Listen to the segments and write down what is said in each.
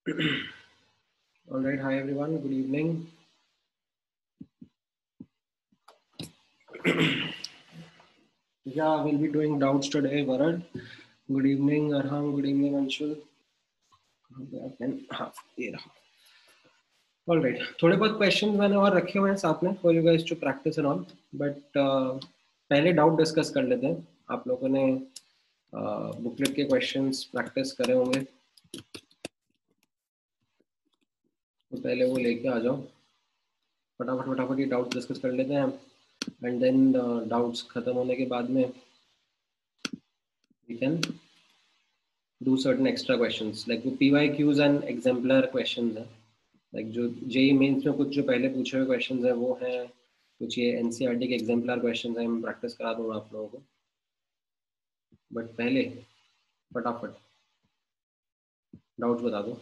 All right, hi everyone, good evening. Yeah, we'll be doing doubts today, Varad. Good evening, Arham. Good evening, Anshul. All right, थोड़े बहुत questions मैंने और रखे हुए हैं साथ में for you guys to practise and all, but पहले डाउट डिस्कस कर लेते हैं. आप लोगों ने बुकलेट के क्वेश्चंस प्रैक्टिस करे होंगे, तो पहले वो लेके आ जाओ. फटाफट फटाफट ये डाउट डिस्कस कर लेते हैं, एंड देन डाउट्स खत्म होने के बाद में we can do certain extra questions like वो PYQs and exemplar questions हैं. like जो JEE मेंस में कुछ जो पहले पूछे हुए questions हैं वो हैं, कुछ ये NCERT के exemplar questions हैं. मैं प्रैक्टिस करा दूंगा आप लोगों को, बट पहले फटाफट डाउट्स बता दो.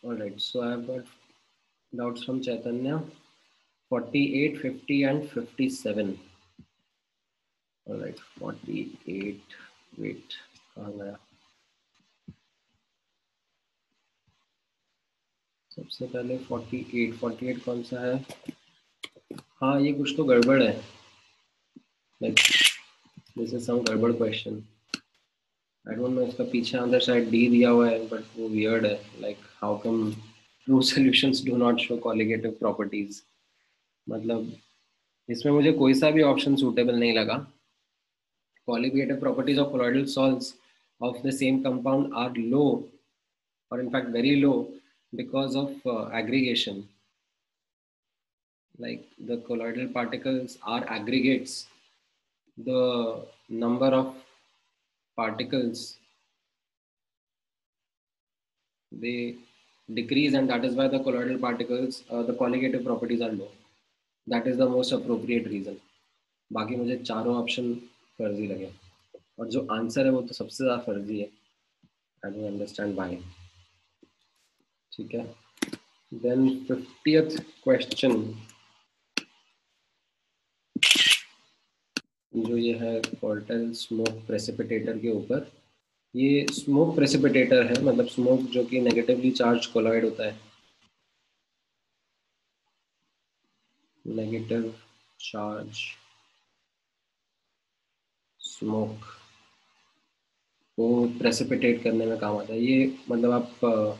Alright, so I have got doubts from Chaitanya. 48, 50 and 57. Alright, 48. Wait, कहाँ गया? सबसे पहले 48 कौन सा है? हाँ, ये कुछ तो गड़बड़ है. Like this is some गड़बड़ question. I don't know, इसका पीछे अंदर शायद D दिया हुआ है, but वो weird है. Like how come true solutions do not show colligative properties? मतलब इसमें मुझे कोई सा भी ऑप्शन सूटेबल नहीं लगा. Colligative properties of colloidal salts of the same compound are low, or in fact very low, because of aggregation. Like the colloidal particles are aggregates. The number of particles, they decrease, and that is why the colloidal particles, the colligative properties are low. That is the most appropriate reason. बाकी मुझे चारों option फर्जी लगे, और जो answer है वो तो सबसे ज़्यादा फर्जी है. I don't understand why. ठीक है, देन 50th क्वेश्चन जो ये है कोल्टेल स्मोक प्रेसिपिटेटर के ऊपर. ये स्मोक प्रेसिपिटेटर है, मतलब स्मोक जो कि नेगेटिवली चार्ज कोलॉइड होता है. नेगेटिव चार्ज स्मोक को प्रेसिपिटेट करने में काम आता है. ये मतलब आप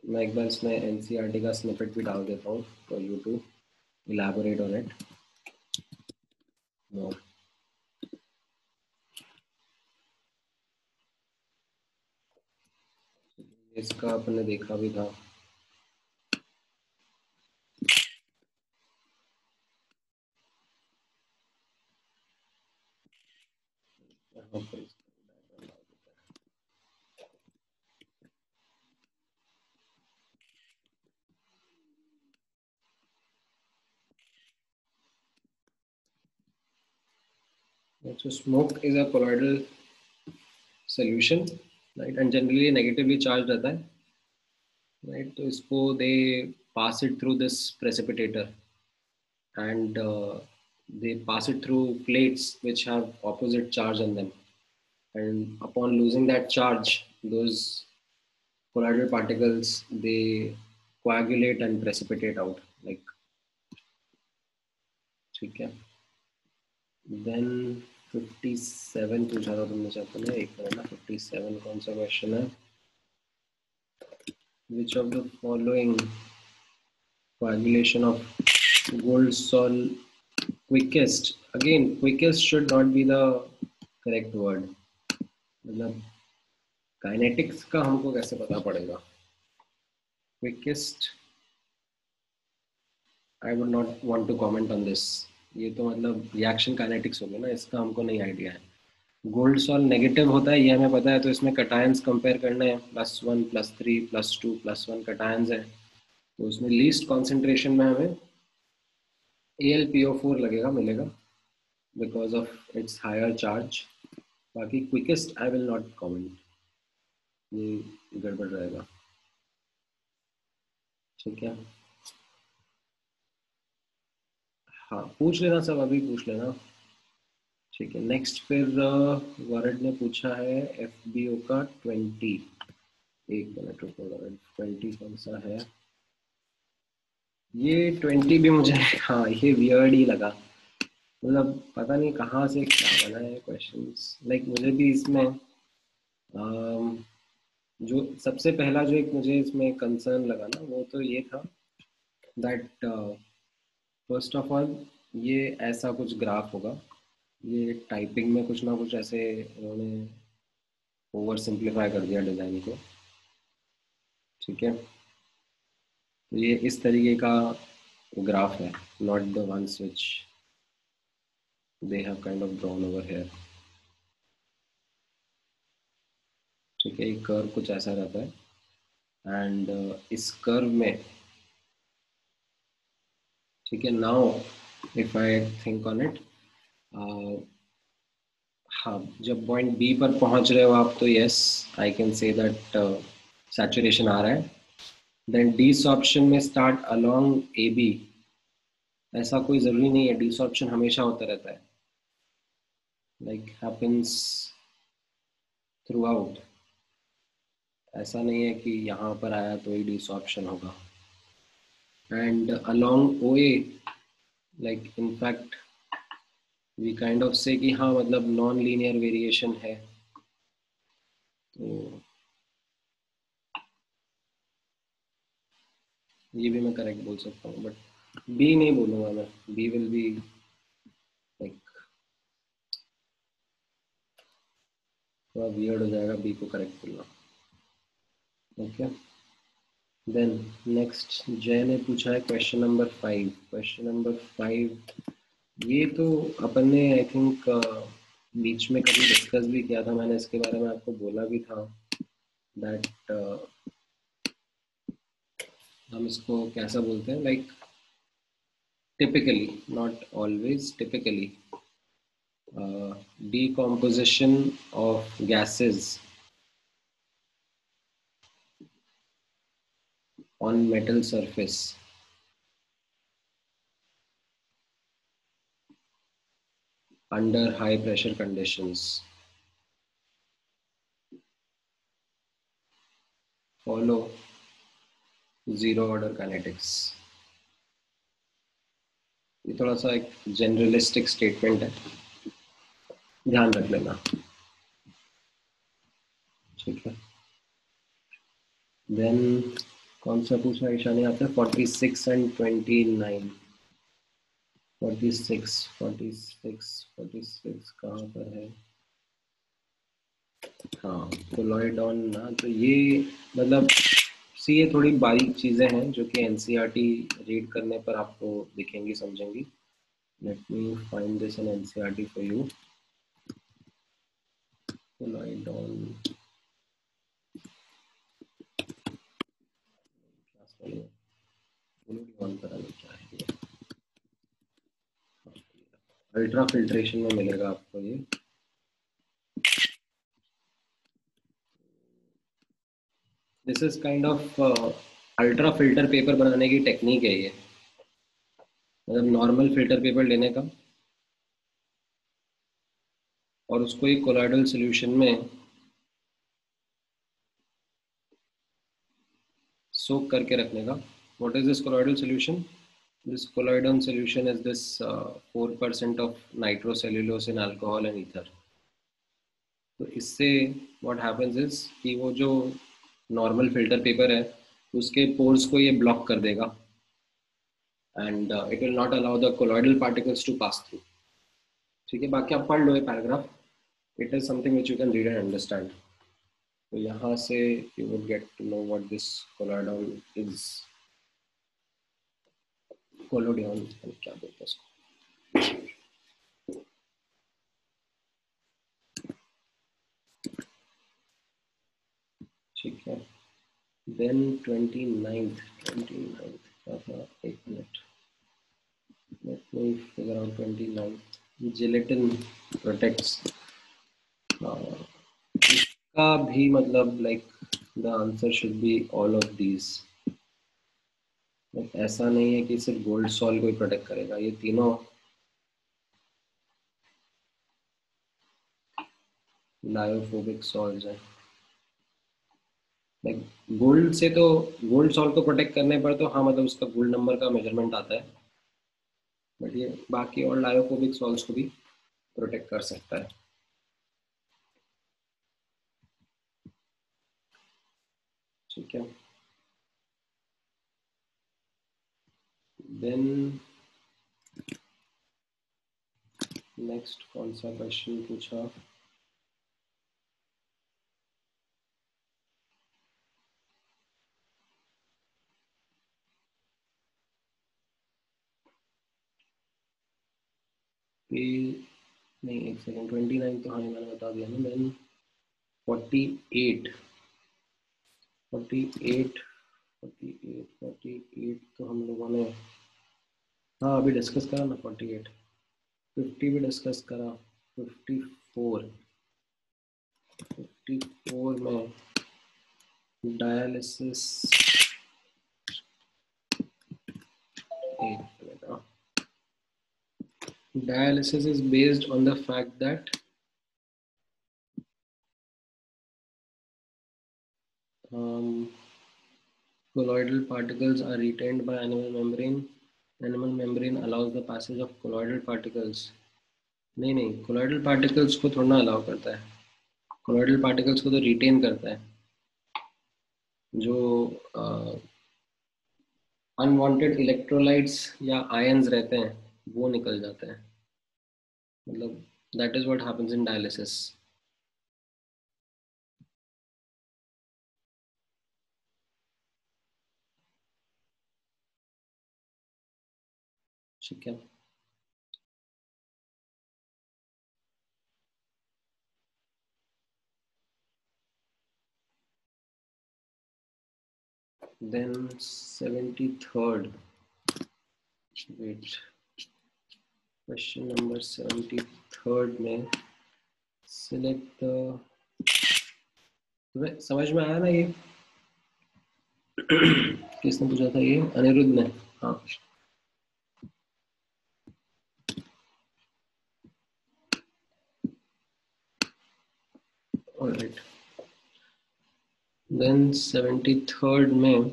मैं एक बार इसमें NCERT का स्निपेट भी डाल देता हूँ for you to elaborate on it more. इसका आपने देखा भी था. यहाँ पर so smoke is a colloidal solution, right, and generally negatively charged रहता है, right. तो इसको they pass it through this precipitator, and they pass it through plates which have opposite charge on them, and upon losing that charge, those colloidal particles, they coagulate and precipitate out, like. ठीक है, then 57 पूछा था तुमने चाहते हैं. एक minute ना, 57 कौन सा क्वेश्चन है? which of the following coagulation of gold sol quickest, again quickest should not be the correct word. मतलब काइनेटिक्स का हमको कैसे पता पड़ेगा? Quickest, I would not want to comment on this. ये तो मतलब रिएक्शन काइनेटिक्स हो गया ना, इसका हमको नहीं आइडिया है. गोल्ड सॉल नेगेटिव होता है ये हमें पता है, तो इसमें कटायंस कंपेयर करने हैं. +1 +3 +2 +1 कटायंस है, तो उसमें लीस्ट कॉन्सेंट्रेशन में हमें AlPO4 लगेगा, मिलेगा, because of its higher charge. बाकी quickest I will not comment, ये गड़बड़ रहेगा. ठीक है, हाँ पूछ लेना सब, अभी पूछ लेना. ठीक है, नेक्स्ट फिर वरुण ने पूछा है एफबीओ का 20। एक मिनट रुको वरुण, 20 कौन सा है? ये 20 भी मुझे हाँ ये वियर्ड ही लगा, मतलब पता नहीं कहाँ से क्या बना है क्वेश्चंस। लाइक मुझे भी इसमें जो सबसे पहला जो एक मुझे इसमें कंसर्न लगा ना, वो तो ये था दैट फर्स्ट ऑफ ऑल ये ऐसा कुछ ग्राफ होगा, ये टाइपिंग में कुछ ना कुछ ऐसे उन्होंने ओवर सिंप्लीफाई कर दिया डिज़ाइन को। ठीक है, तो ये इस तरीके का ग्राफ है, not the ones which they have kind of drawn over here. ठीक है, एक कर्व कुछ ऐसा रहता है एंड इस कर्व में, ठीक है, now if I think on it, हाँ जब पॉइंट बी पर पहुंच रहे हो आप तो yes I can say that saturation आ रहा है। देन डीसॉर्प्शन में स्टार्ट अलोंग ए बी, ऐसा कोई ज़रूरी नहीं है, डीसॉर्प्शन हमेशा होता रहता है, लाइक हैपेंस थ्रू आउट। ऐसा नहीं है कि यहाँ पर आया तो ही डीसॉर्प्शन होगा। And along O A, like in fact we kind of से कि हाँ मतलब नॉन लीनियर वेरिएशन है, तो ये भी मैं करेक्ट बोल सकता हूँ, बट बी नहीं बोलूँगा मैं, बी विल बी लाइक थोड़ा वियर्ड हो जाएगा बी को करेक्ट बोलना। ओके, देन नेक्स्ट जय ने पूछा है क्वेश्चन नंबर 5। क्वेश्चन नंबर 5 ये तो अपन ने आई थिंक बीच में कभी डिस्कस भी किया था, मैंने इसके बारे में आपको बोला भी था दैट हम इसको कैसा बोलते हैं, like typically, not always, typically decomposition of gases on metal surface under high pressure conditions follow zero order kinetics। ये थोड़ा सा एक जनरलिस्टिक स्टेटमेंट है, ध्यान रख लेना। ठीक है, देन कौन सा पूछा ईशा ने आपसे? 46 एंड 29। 46 46 कहाँ पर है? हाँ कोलॉइडॉन ना, तो ये मतलब सी ये थोड़ी बारीक चीज़ें हैं जो कि एनसीईआरटी रीड करने पर आपको दिखेंगी समझेंगी। Let me find this in NCERT for you. Collodion collodion पता नहीं क्या है ये, अल्ट्रा फिल्ट्रेशन में मिलेगा आपको ये। This is kind of ultra filter paper बनाने की टेक्निक है ये, मतलब नॉर्मल फिल्टर पेपर लेने का और उसको एक कोलॉइडल सॉल्यूशन में सोक करके रखने का। What is this colloidal solution? This colloidal solution is this 4% of nitrocellulose in alcohol and ether। तो इससे what happens is कि वो जो नॉर्मल फिल्टर पेपर है उसके पोर्स को ये ब्लॉक कर देगा and it will not allow the colloidal particles to pass through. ठीक है, बाकी आप पढ़ लो ये paragraph, it is something which you can read and understand. तो यहाँ से you would get to know what this collodion is. Collodion क्या बोलते हैं इसको? ठीक है, देन 29th का था, एक minute, let me figure out 29। Gelatin protects, इसका भी मतलब like the answer should be all of these. ऐसा नहीं है कि सिर्फ गोल्ड सॉल को ही प्रोटेक्ट करेगा, ये तीनों लायोफोबिक सॉल्ट्स हैं। लाइक गोल्ड से तो, गोल्ड सॉल्ट को प्रोटेक्ट करने पर तो हाँ मतलब उसका गोल्ड नंबर का मेजरमेंट आता है, बट ये बाकी और लायोफोबिक सॉल्ट्स को भी प्रोटेक्ट कर सकता है। ठीक है, देन नेक्स्ट कौन सा क्वेश्चन पूछा? पे नहीं, एक सेकेंड, 29 तो हाँ मैंने बता दिया ना। देन 48, 48, 48, 48 तो हम लोगों ने हाँ अभी डिस्कस करा ना। 48, 50 भी डिस्कस करा। 54, 54 में dialysis, dialysis is based on the fact that colloidal particles are retained by animal membrane. Animal membrane allows the passage of colloidal particles. नहीं नहीं, colloidal particles को थोड़ा ना अलाउ करता है, colloidal particles को तो retain करता है। जो अनवांटेड इलेक्ट्रोलाइट्स या आयंस रहते हैं वो निकल जाते हैं, मतलब that is what happens in dialysis. ठीक है, then 73rd, wait, question number 73rd में सिलेक्ट द, तुम्हें समझ में आया ना ये? किसने पूछा था ये? अनिरुद्ध ने। हाँ, ऑलराइट। देन 73rd में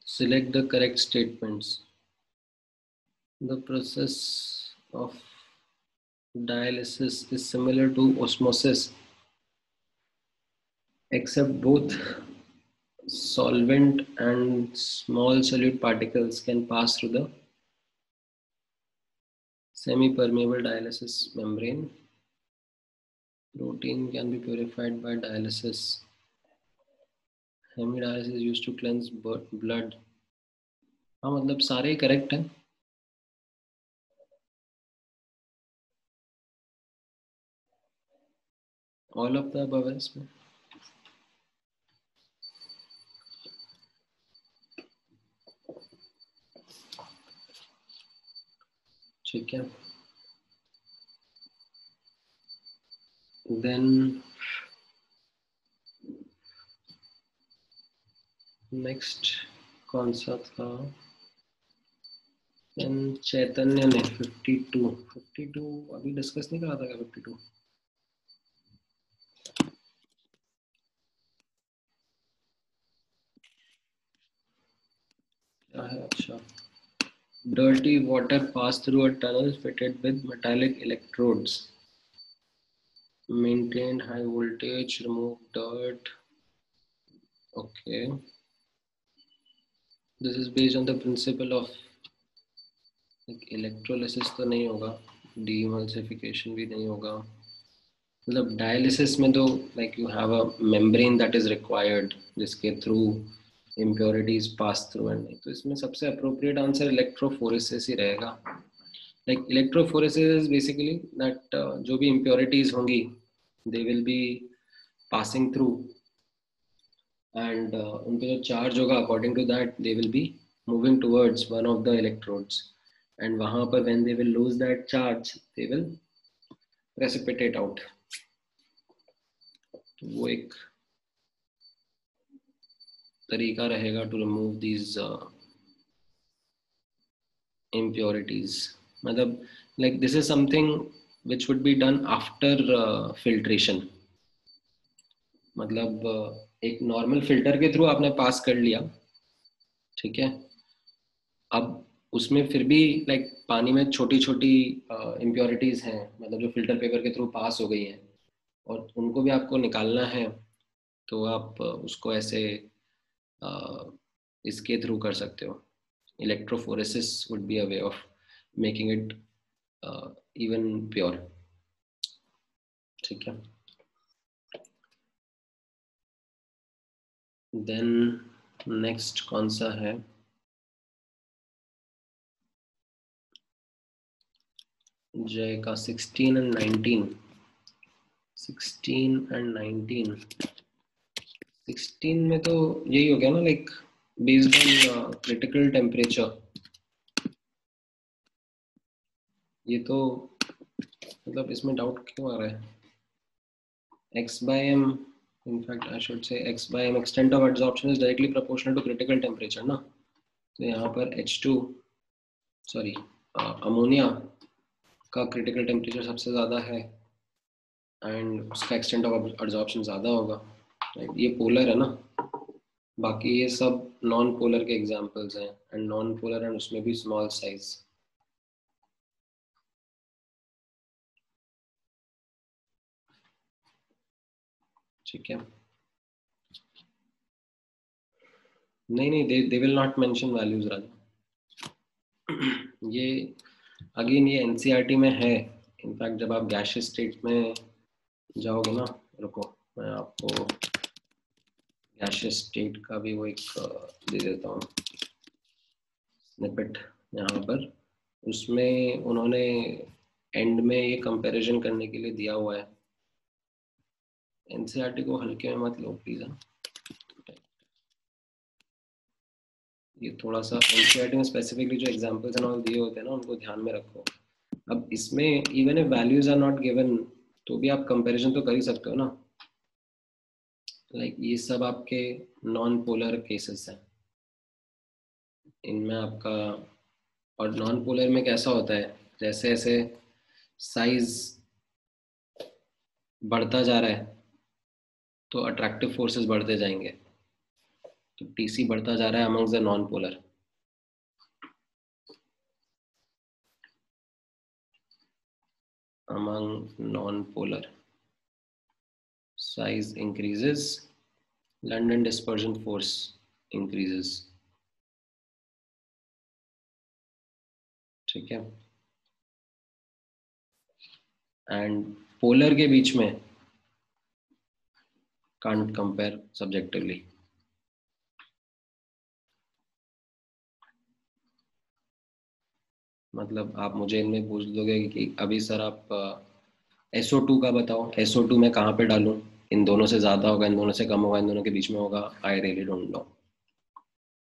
select the correct statements. The process of dialysis is similar to osmosis, except both solvent and small solute particles can pass through the semi-permeable dialysis membrane. Protein can be purified by dialysis. Hemodialysis is used to cleanse blood. हाँ मतलब सारे ही correct हैं। All of the above है इसमें। ठीक है, then next कौन सा था? चैतन्य ने 52, 52 अभी डिस्कस नहीं करा था क्या? 52 क्या है? अच्छा, dirty water pass through a tunnel fitted with metallic electrodes, maintained high voltage, remove dirt. Okay, this is based on the principle of electrolysis तो नहीं होगा, डीएमल्सिफिकेशन भी नहीं होगा, मतलब डायलिसिस में तो like you have a membrane that is required जिसके through impurities pass through, and तो इसमें सबसे अप्रोप्रिएट आंसर इलेक्ट्रोफोरेसिस ही रहेगा। Like electrophoresis is basically that जो भी impurities होंगी they will be passing through, and उनका जो चार्ज होगा according to that they will be moving towards one of the electrodes, and वहां पर when they will lose that charge they will precipitate out. तो वो एक तरीका रहेगा टू रिमूव दीज impurities। मतलब like this is something which would be done after filtration. मतलब एक नॉर्मल फिल्टर के थ्रू आपने पास कर लिया, ठीक है, अब उसमें फिर भी लाइक पानी में छोटी छोटी इम्प्योरिटीज हैं, मतलब जो फिल्टर पेपर के थ्रू पास हो गई हैं, और उनको भी आपको निकालना है, तो आप उसको ऐसे इसके थ्रू कर सकते हो. Electrophoresis would be a way of making it even pure. ठीक है. देन नेक्स्ट कौन सा है? जय का 16 and 19. 16 and 19. 16 में तो यही हो गया ना, like based on critical temperature. ये तो मतलब इसमें डाउट क्यों आ रहा है? x by m, in fact I should say x by m, extent of adsorption is directly proportional to critical temperature ना. तो यहाँ पर H2 सॉरी अमोनिया का क्रिटिकल टेम्परेचर सबसे ज़्यादा है एंड उसका एक्सटेंट ऑफ एब्जॉर्प्शन ज़्यादा होगा. ये पोलर है ना, बाकी ये सब नॉन पोलर के एग्जांपल्स हैं, एंड नॉन पोलर एंड उसमें भी स्मॉल साइज. ठीक है. नहीं, they will not mention values राजा. ये अगेन ये एनसीईआरटी में है. इनफैक्ट जब आप गैसियस स्टेट में जाओगे ना, रुको मैं आपको गैसियस स्टेट का भी वो एक दे देता हूँ स्निपेट यहाँ पर. उसमें उन्होंने एंड में ये कंपैरिजन करने के लिए दिया हुआ है. एनसीईआरटी को हल्के में मत लो प्लीज. ये थोड़ा सा एनसीईआरटी में स्पेसिफिकली जो एग्जांपल्स एंड ऑल दिए होते हैं ना, उनको ध्यान में रखो. अब इसमें even if values are not given तो भी आप कंपैरिजन तो कर ही सकते हो ना. लाइक ये सब आपके नॉन पोलर केसेस हैं. इनमें आपका, और नॉन पोलर में कैसा होता है, जैसे जैसे साइज बढ़ता जा रहा है तो अट्रैक्टिव फोर्सेस बढ़ते जाएंगे. तो टीसी बढ़ता जा रहा है amongst the non polar. among non-polar, size increases, London dispersion force increases. ठीक है. एंड पोलर के बीच में can't compare subjectively. मतलब आप मुझे इनमें पूछ दोगे कि अभी सर आप SO2 का बताओ, SO2 में कहाँ पे डालूं, इन दोनों से ज़्यादा होगा, इन दोनों से कम होगा, इन दोनों के बीच में होगा, I really don't know.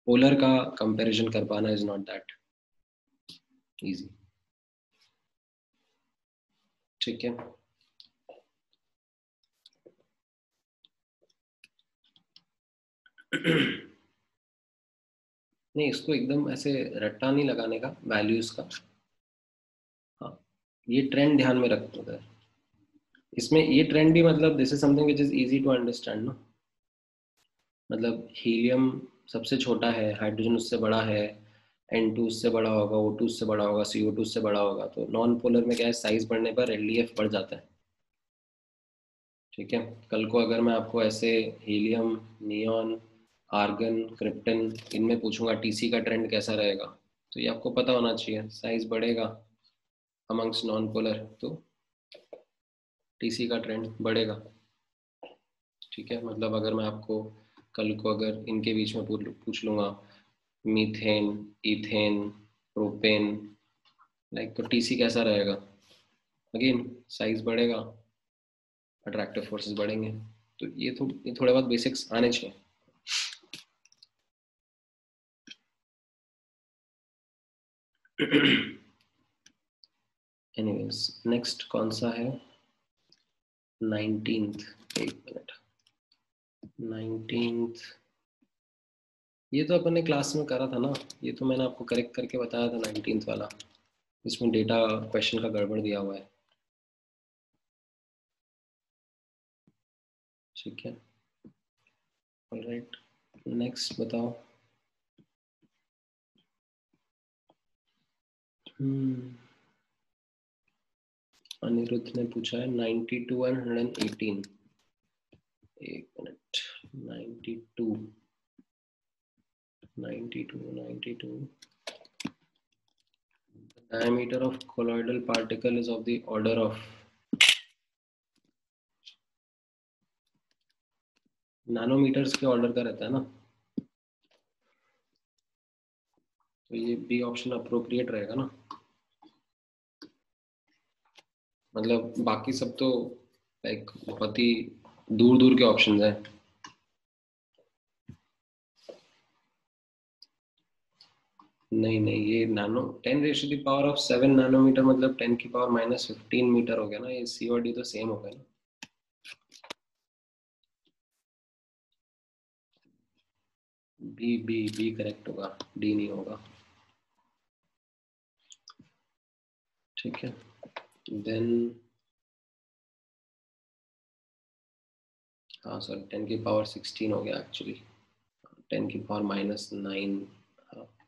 Polar का कंपैरिजन कर पाना इज नॉट दैट इजी. ठीक है. नहीं, इसको एकदम ऐसे रट्टा नहीं लगाने का वैल्यूज का. हाँ, ये ट्रेंड ध्यान में रखते हैं. इसमें ये ट्रेंड भी मतलब this is something which is easy to understand ना. मतलब हीलियम सबसे छोटा है, हाइड्रोजन उससे बड़ा है, N2 उससे बड़ा होगा, O2 उससे बड़ा होगा, CO2 उससे बड़ा होगा. तो नॉन पोलर में क्या है, साइज बढ़ने पर LDF बढ़ जाता है. ठीक है. कल को अगर मैं आपको ऐसे हीलियम, नियॉन, आर्गन, क्रिप्टन इनमें पूछूंगा टीसी का ट्रेंड कैसा रहेगा, तो ये आपको पता होना चाहिए. साइज बढ़ेगा अमंग्स नॉन पोलर तो टीसी का ट्रेंड बढ़ेगा. ठीक है. मतलब अगर मैं आपको कल को अगर इनके बीच में पूछ लूंगा मीथेन, इथेन, प्रोपेन, लाइक, तो टीसी कैसा रहेगा? अगेन साइज बढ़ेगा, अट्रैक्टिव फोर्सेस बढ़ेंगे. तो ये थोड़े बहुत बेसिक्स आने चाहिए. एनीवेज नेक्स्ट कौन सा है? 19th. एक मिनट. 19th ये तो अपन ने क्लास में करा था ना. ये तो मैंने आपको करेक्ट करके बताया था 19th वाला. इसमें डेटा क्वेश्चन का गड़बड़ दिया हुआ है, ठीक है। ऑलराइट, नेक्स्ट बताओ। अनिरुद्ध ने पूछा है 92 and 118। एक minute, 92 92 diameter of colloidal particle is of the order of, nanometers के ऑर्डर का रहता है ना, तो ये बी ऑप्शन अप्रोप्रिएट रहेगा ना। मतलब बाकी सब तो लाइक बहुत ही दूर दूर के ऑप्शंस हैं। नहीं नहीं, ये नैनो 10⁻⁷ नैनोमीटर मतलब 10⁻⁻15 मीटर हो गया ना, ये सी और डी तो सेम हो गया ना। बी बी बी करेक्ट होगा, डी नहीं होगा, ठीक है। देन हाँ सॉरी, 10⁻16 हो गया एक्चुअली, 10⁻⁻9,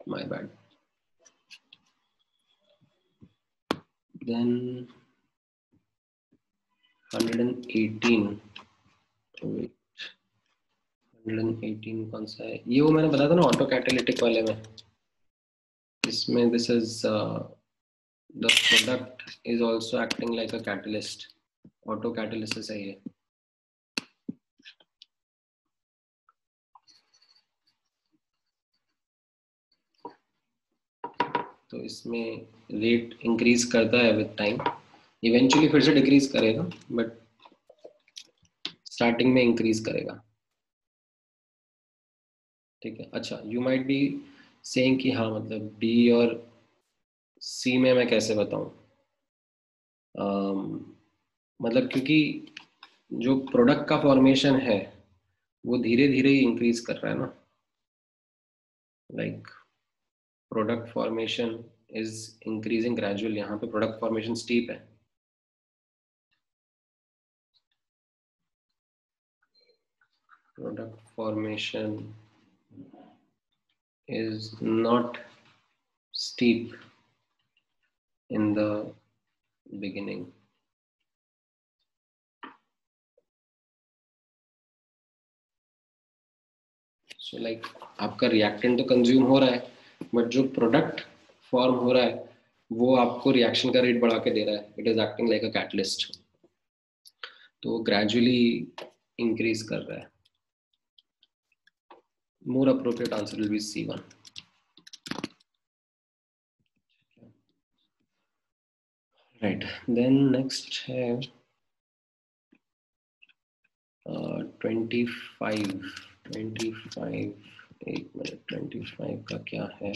माय बैड। देन 118, 118 कौन सा है ये, वो मैंने बताया था ना ऑटो कैटालिटिक वाले में, इसमें this is the product is also acting like a catalyst, auto catalysis है ये। तो इसमें रेट इंक्रीज करता है विद टाइम, इवेंचुअली फिर से डिक्रीज करेगा, बट स्टार्टिंग में इंक्रीज करेगा, ठीक है। अच्छा, यू माइट बी सेइंग कि हाँ मतलब बी और सी में मैं कैसे बताऊं, मतलब क्योंकि जो प्रोडक्ट का फॉर्मेशन है वो धीरे धीरे ही इंक्रीज कर रहा है ना, like product formation is increasing gradual, यहाँ पे प्रोडक्ट फॉर्मेशन स्टीप है। Product formation is not steep in the beginning. So like आपका रिएक्टेंट तो कंज्यूम हो रहा है, बट जो प्रोडक्ट फॉर्म हो रहा है वो आपको रिएक्शन का रेट बढ़ा के दे रहा है, it is acting like a catalyst, तो ग्रेजुअली इंक्रीज कर रहा है। More appropriate answer will be C1। Right, then next है 25। 25, एक मिनट, 25 का क्या है।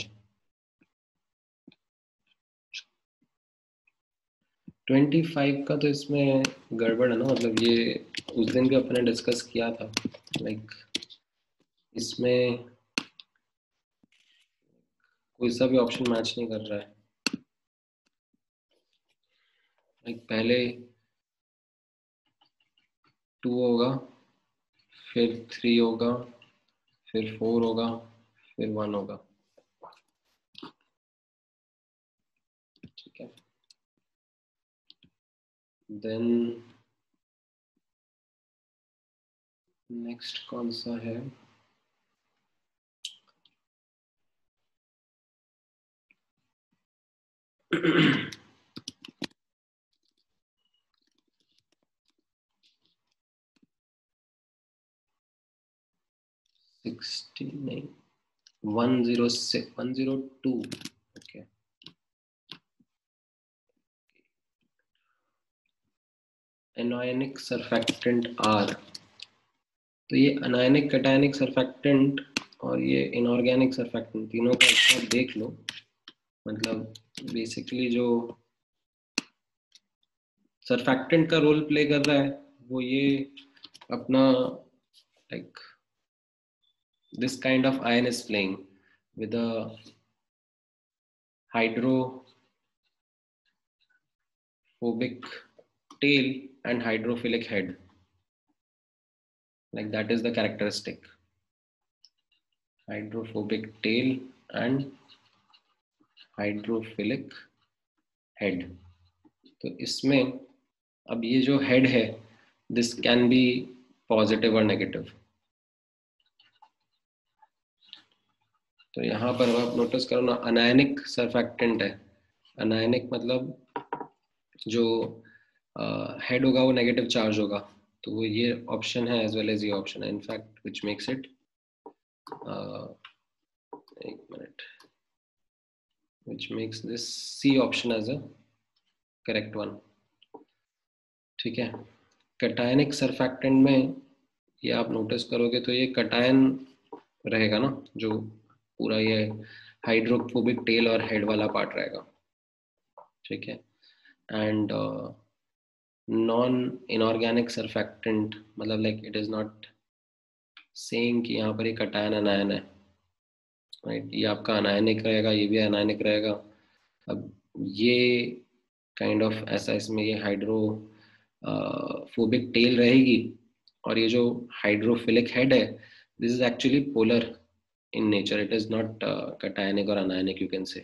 25 का तो इसमें गड़बड़ है ना, मतलब ये उस दिन भी अपने डिस्कस किया था, लाइक इसमें कोई सा भी ऑप्शन मैच नहीं कर रहा है, लाइक पहले 2 होगा, फिर 3 होगा, फिर 4 होगा, फिर 1 होगा, ठीक है। देन नेक्स्ट कौन सा है, सिक्सटी नहीं, 106, 102, ओके। एनायनिक सरफेक्टेंट R, तो ये अनायनिक कैटायनिक सरफेक्टेंट और ये इनऑर्गेनिक सरफेक्टेंट तीनों का एक साथ देख लो, मतलब बेसिकली जो सरफेक्टेंट का रोल प्ले कर रहा है वो ये अपना like this kind of ion is playing with a hydro hydrophobic tail and hydrophilic head. Like that is the characteristic. Hydrophobic tail and hydrophilic head. तो इसमें अब ये जो head है, this can be positive or negative. तो यहाँ पर आप नोटिस करो ना, अनायनिक सरफेक्टेंट है. अनायनिक मतलब जो हेड होगा वो नेगेटिव चार्ज होगा, तो वो ये ऑप्शन है एज वेल एज ये ऑप्शन है, इनफैक्ट विच मेक्स इट, एक मिनट, which makes this C option as a correct one. ठीक है. कटायनिक सरफेक्टेंट में ये आप नोटिस करोगे तो ये कटायन रहेगा ना, जो पूरा ये हाइड्रोफोबिक टेल और हेड वाला पार्ट रहेगा. ठीक है. एंड नॉन इनऑर्गेनिक सरफेक्टेंट मतलब like it is not saying कि यहाँ पर ये कटायन अनायन है, राइट. ये आपका अनायनिक रहेगा, ये भी अनायनिक रहेगा. अब ये काइंड ऑफ ऐसा, इसमें ये हाइड्रोफोबिक टेल रहेगी और ये जो हाइड्रोफिलिक हेड है, this is actually polar in nature. It is not cationic or anionic, you can say.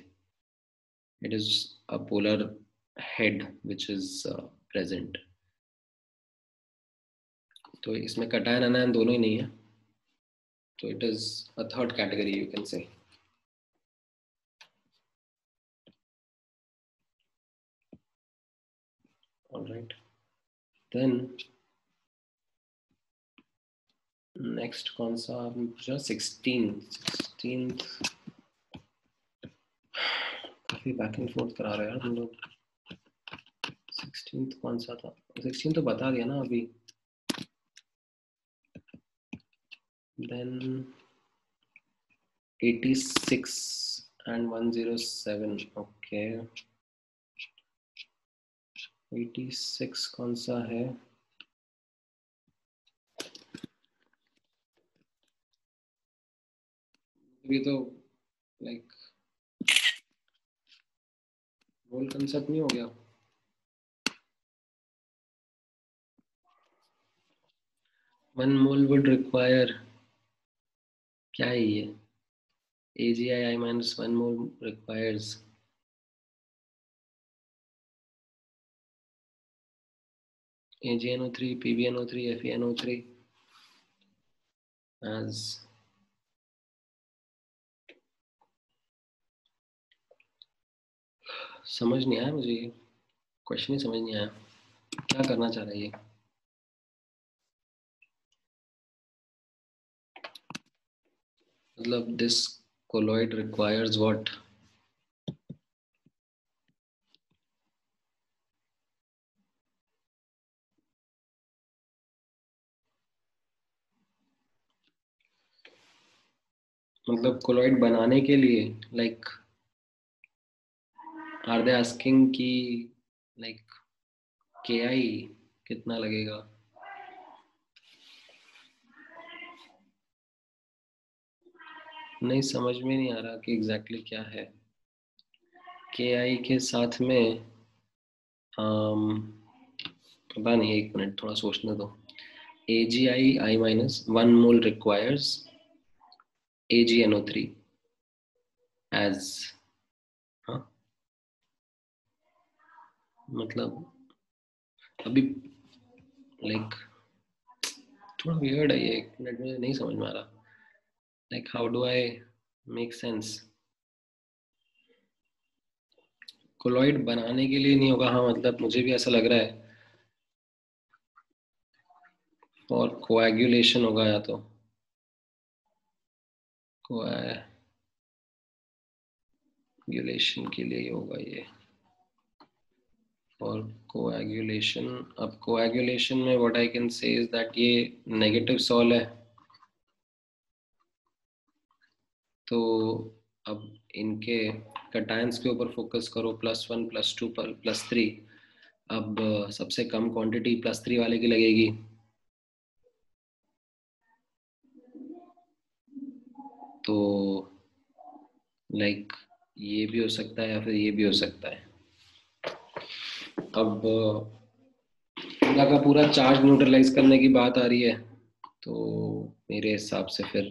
It is a polar head which is present. तो इसमें cation anion दोनों ही नहीं है, तो it is a third category, you can say. All right. Then next कौन सा आपने पूछा? 16th. काफी बैक एंड फोर्थ करा रहे हैं हम लोग. 16th कौन सा था? 16 तो बता दिया ना अभी. Then 86 and 107. Okay. 86 कौन सा है? ये तो लाइक होल कंसेप्ट नहीं हो गया. वन मोल वुड रिक्वायर, क्या है ये? AgI minus 1 mole requires AgNO3, PbNO3, FeNO3 as समझ नहीं आया मुझे, ये क्वेश्चन ही समझ नहीं आया, क्या करना चाह रहा है ये? मतलब this colloid requires what? मतलब कोलॉइड बनाने के लिए लाइक आर दे आस्किंग कि लाइक KI कितना लगेगा? नहीं समझ में नहीं आ रहा कि एग्जैक्टली क्या है. KI के साथ में पता नहीं, एक मिनट थोड़ा सोचने दो. AgI I minus 1 mole requires AgNO3 as, हाँ मतलब अभी लाइक थोड़ा वियर्ड है ये, एक मिनट में नहीं समझ में आ रहा. Like how do I make sense? Colloid बनाने के लिए नहीं होगा, हाँ मतलब मुझे भी ऐसा लग रहा है. और कोएगुलेशन होगा, या तो कोएगुलेशन के लिए होगा ये. और कोएगुलेशन, अब कोएगुलेशन में व्हाट आई कैन से इज दैट ये नेगेटिव सॉल है, तो अब इनके कटायंस के ऊपर फोकस करो, +1 +2 +3. अब सबसे कम क्वांटिटी +3 वाले की लगेगी, तो लाइक ये भी हो सकता है या फिर ये भी हो सकता है. अब पूरा का पूरा चार्ज न्यूट्रलाइज करने की बात आ रही है, तो मेरे हिसाब से फिर,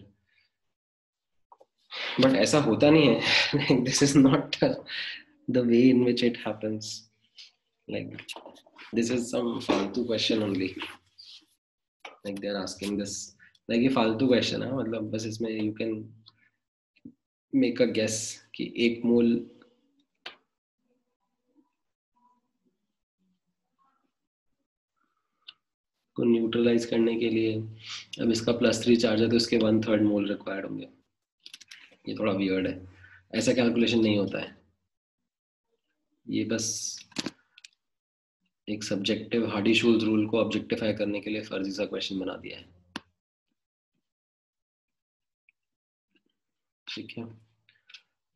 बट ऐसा होता नहीं है. This is not the way in which it happens. Like this is some फालतू question only. Like they are asking this. Like ये फालतू क्वेश्चन है, मतलब बस इसमें you can make a guess कि 1 मोल को न्यूट्रलाइज करने के लिए, अब इसका +3 चार्ज है तो इसके 1/3 मोल रिक्वायर्ड होंगे. ये थोड़ा वियर्ड है, ऐसा कैलकुलेशन नहीं होता है. ये बस एक सब्जेक्टिव हार्डी-शूल्स रूल को ऑब्जेक्टिफाई करने के लिए फर्जी सा क्वेश्चन बना दिया है. ठीक है.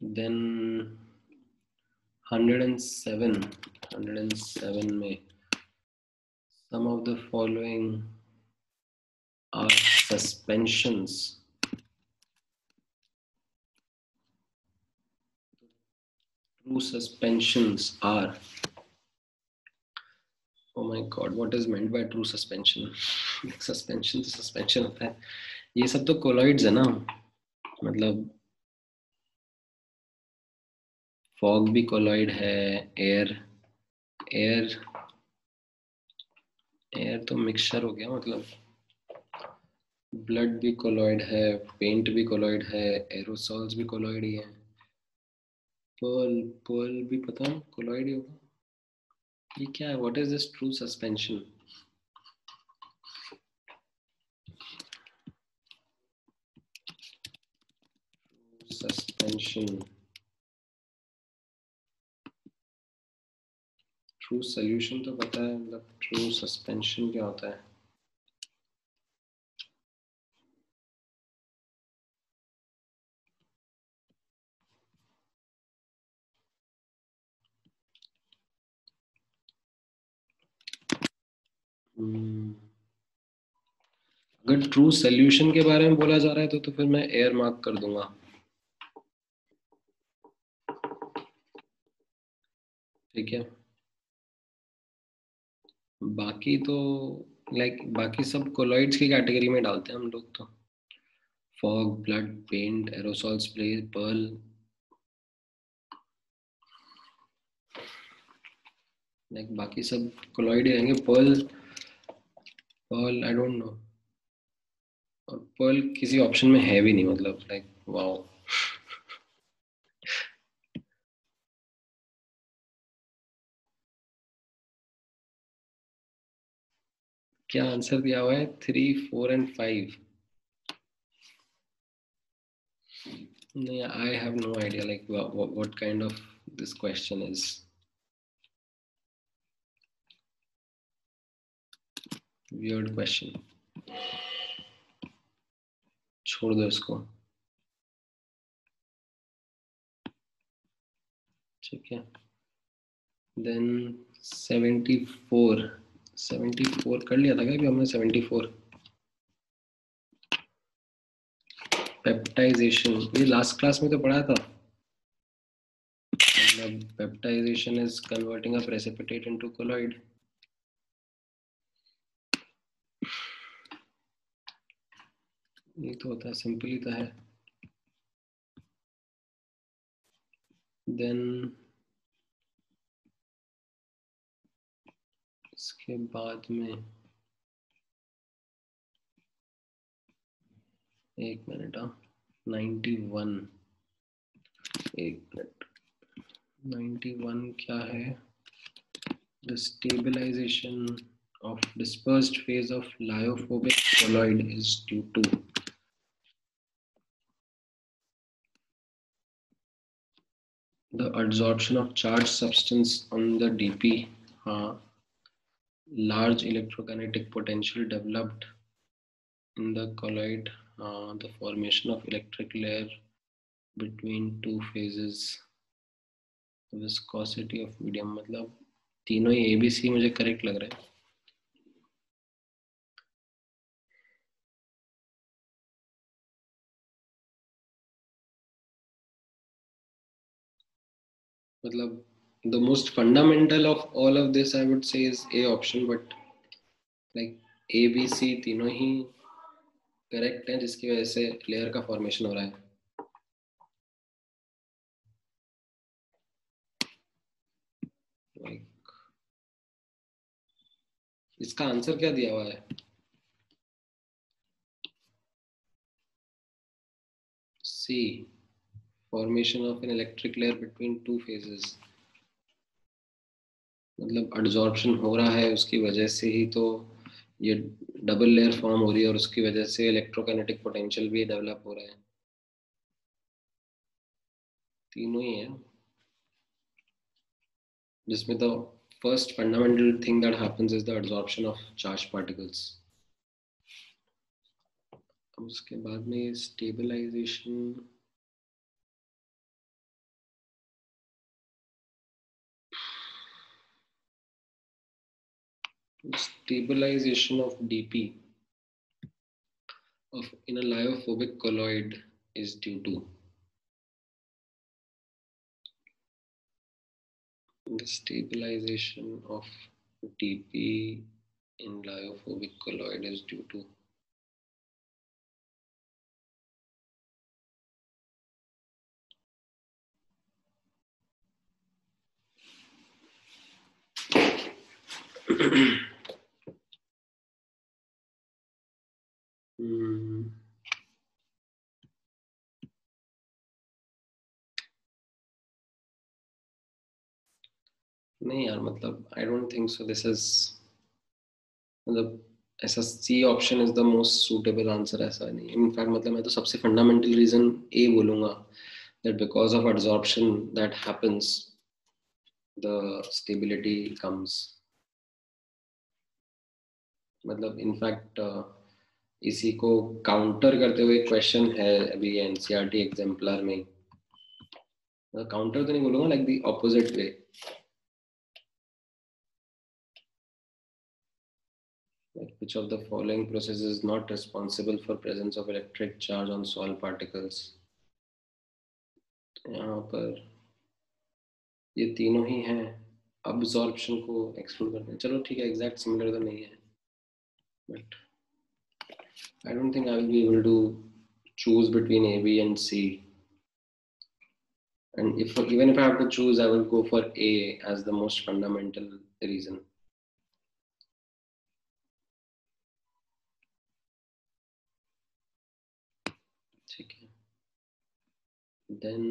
देन 107 में some of the following are suspensions. True suspensions are, oh my god, what is meant by true suspension? Suspension तो सस्पेंशन होता है. ये सब तो कोलॉइड्स है ना, मतलब फॉग भी कोलॉइड है, एयर एयर एयर तो मिक्सचर हो गया, मतलब ब्लड भी कोलॉइड है, पेंट भी कोलॉइड है, एरोसॉल्स भी कोलॉइड ही है, पर्ल पर्ल भी पता है कोलॉइड ही होगा. ये क्या है? What is this true suspension? Suspension, true solution तो पता है, मतलब ट्रू सस्पेंशन क्या होता है? अगर ट्रू सोल्यूशन के बारे में बोला जा रहा है तो फिर मैं एयर मार्क कर दूंगा. ठीक है. बाकी तो बाकी सब कोलॉइड्स की कैटेगरी में डालते हैं हम लोग तो. Fog, blood, paint, aerosol spray, pearl, बाकी सब कोलॉइड रहेंगे. Pearl pearl I don't know. और पर्ल किसी ऑप्शन में है भी नहीं, मतलब वाओ. क्या आंसर दिया हुआ है? 3, 4 एंड 5. नहीं, I have no idea what kind of this question is. Weird question, छोड़ दो इसको. ठीक है. देन 74 कर लिया था क्या अभी हमने? 74 पेप्टाइजेशन, ये लास्ट क्लास में तो पढ़ा था. मतलब peptization is converting a precipitate into colloid. ये तो होता है, सिंपल ही तो है. देन इसके बाद में, एक मिनट, 91, एक मिनट, 91 क्या है? The stabilization of dispersed phase of lyophobic colloid is due to the adsorption of charged substance on the DP. Large electrokinetic potential developed in the colloid, the formation of electric layer between two phases, viscosity of medium. मतलब तीनों ही ABC मुझे correct लग रहा है. मतलब The most fundamental of all of this I would say is A option, but like A B C तीनों ही correct है, जिसकी वजह से लेयर का फॉर्मेशन हो रहा है. Like, इसका आंसर क्या दिया हुआ है? C, formation of an electric layer between two phases. मतलब एडजॉर्प्शन हो रहा है, उसकी वजह से ही तो ये डबल लेयर फॉर्म हो रही है और उसकी वजह से इलेक्ट्रोकाइनेटिक पोटेंशियल भी डेवलप हो रहा है. तीनों ही है, जिसमें तो first fundamental thing that happens is the adsorption of charge particles. उसके बाद में stabilization, stabilization of dp of in a lyophobic colloid is due to the stabilization of dp in lyophobic colloid is due to नहीं यार, मतलब I don't think so this is, मतलब ऐसा C option is the most suitable answer ऐसा नहीं. In fact मतलब मैं तो सबसे फंडामेंटल रीजन ए बोलूंगा, that because of absorption that happens the stability comes. मतलब इनफैक्ट इसी को काउंटर करते हुए क्वेश्चन है अभी एनसीईआरटी एग्जाम्पलर में. काउंटर तो नहीं बोलूंगा, like the opposite way. Like which of the following process is not responsible for presence of electric charge on soil particles? यहाँ पर ये तीनों ही हैं. अब्जॉर्प्शन को एक्सक्लूड करते हैं, चलो ठीक है, एग्जैक्ट सिमिलर तो नहीं है, but I don't think I will be able to choose between A, B and C. And even if I have to choose, I will go for A as the most fundamental reason. ठीक है. Then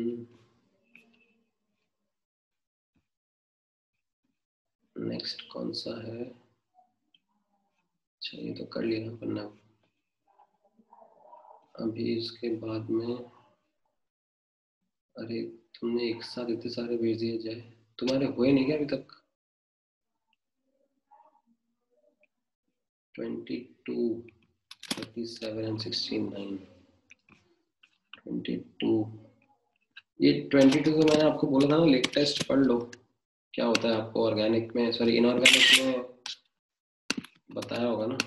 next कौन सा है? अच्छा ये तो कर लिया वरना अभी इसके बाद में. अरे तुमने एक साथ इतने सारे भेज दिए जाए, तुम्हारे हुए नहीं क्या अभी तक? 22, 37 and 69. 22, ये 22 तो मैंने आपको बोला था ना, लेक टेस्ट पढ़ लो, क्या होता है आपको ऑर्गेनिक में, सॉरी इनऑर्गेनिक में बताया होगा ना,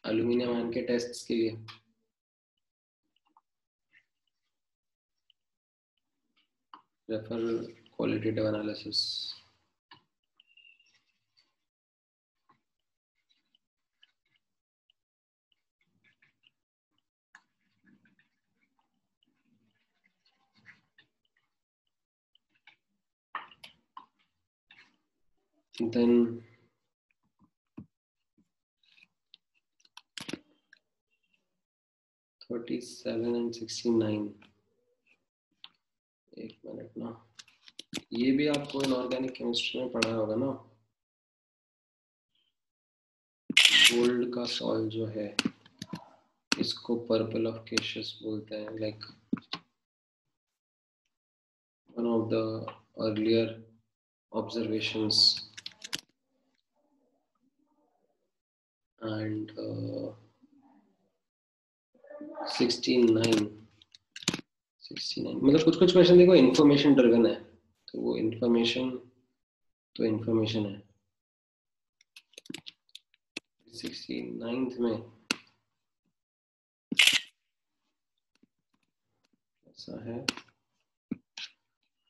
एल्यूमिनियम आयन के टेस्ट्स के लिए. Refer qualitative analysis. Then 37 and 69. एक मिनट ना, ये भी आपको इनऑर्गेनिक केमिस्ट्री में पढ़ा होगा ना. गोल्ड का सॉल्ट जो है इसको पर्पल ऑफ केशियस बोलते हैं. Like one of the earlier observations. And 69 मतलब कुछ कुछ क्वेश्चन देखो इंफॉर्मेशन ड्रिवन है, तो वो इंफॉर्मेशन तो इंफॉर्मेशन है. 69th में ऐसा है,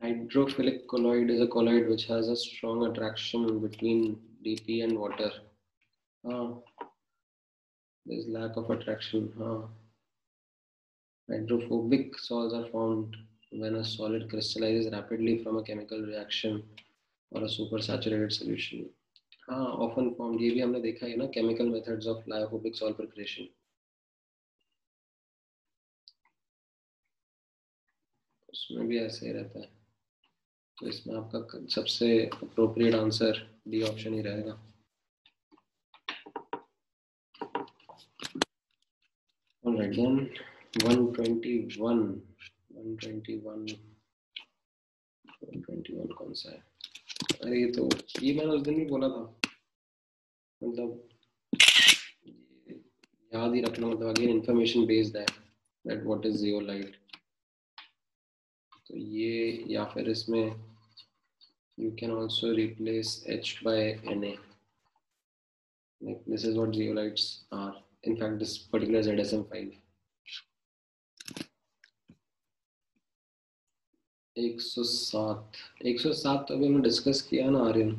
Hydrophilic colloid is a colloid which has a strong attraction between dp and water. There's lack of attraction. Hydrophobic salts are found when a solid crystallizes rapidly from a chemical reaction or a supersaturated solution. Often formed. ये भी हमने देखा है ना, chemical methods of lyophobic salt preparation. उसमें भी ऐसे ही रहता है. तो इसमें आपका सबसे appropriate answer D ऑप्शन ही रहेगा. Alright, then 121 कौन सा है? अरे ये मैंने उस दिन भी बोला था, मतलब याद ही रखना, मतलब अगेन इंफॉर्मेशन बेस्ड है that what is zeolite. तो ये, या फिर इसमें you can also replace H by Na. Like this is what zeolites are. In fact, this particular ZSM5. 107 तो अभी हमने डिस्कस किया ना आर्यन.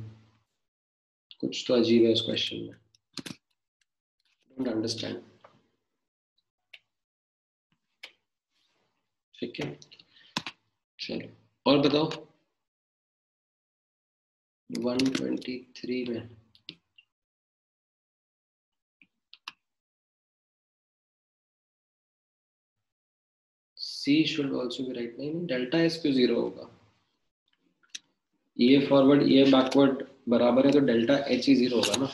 कुछ तो अजीब है उस क्वेश्चन में. Don't understand. ठीक है, चलो और बताओ. 123 में C should also be right. नहीं, डेल्टा S क्यों 0 होगा? E फॉरवर्ड E बैकवर्ड बराबर है तो डेल्टा H ही 0 होगा ना.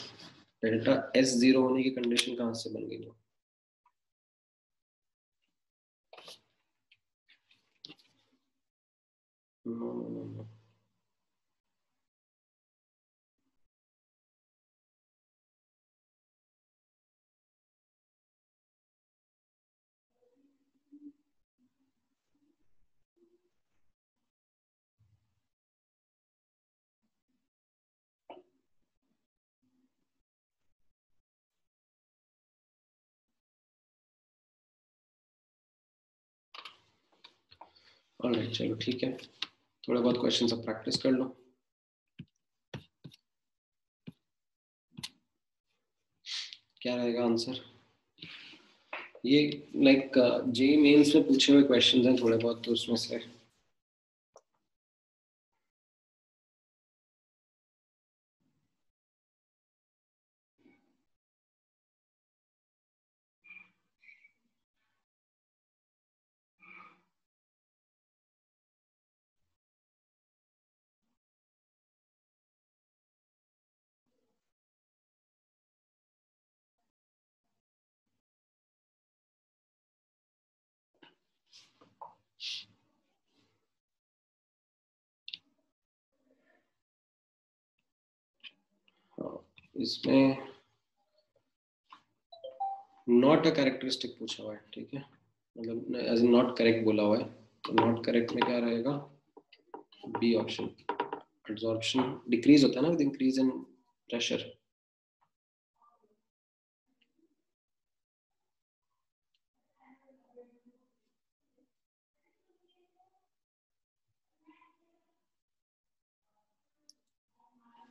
डेल्टा S 0 होने की कंडीशन कहाँ से बन गई? No. ऑलराइट, चलो ठीक है, थोड़ा बहुत क्वेश्चन सब प्रैक्टिस कर लो. क्या रहेगा आंसर? ये लाइक जेई मेंस में पूछे हुए क्वेश्चंस हैं थोड़े बहुत, तो उसमें से इसमें नॉट अ कैरेक्टरिस्टिक पूछा हुआ है. ठीक है, मतलब एज नॉट करेक्ट बोला हुआ है, तो नॉट करेक्ट में क्या रहेगा? B option. एब्जॉर्प्शन डिक्रीज होता है ना विद इंक्रीज इन प्रेशर.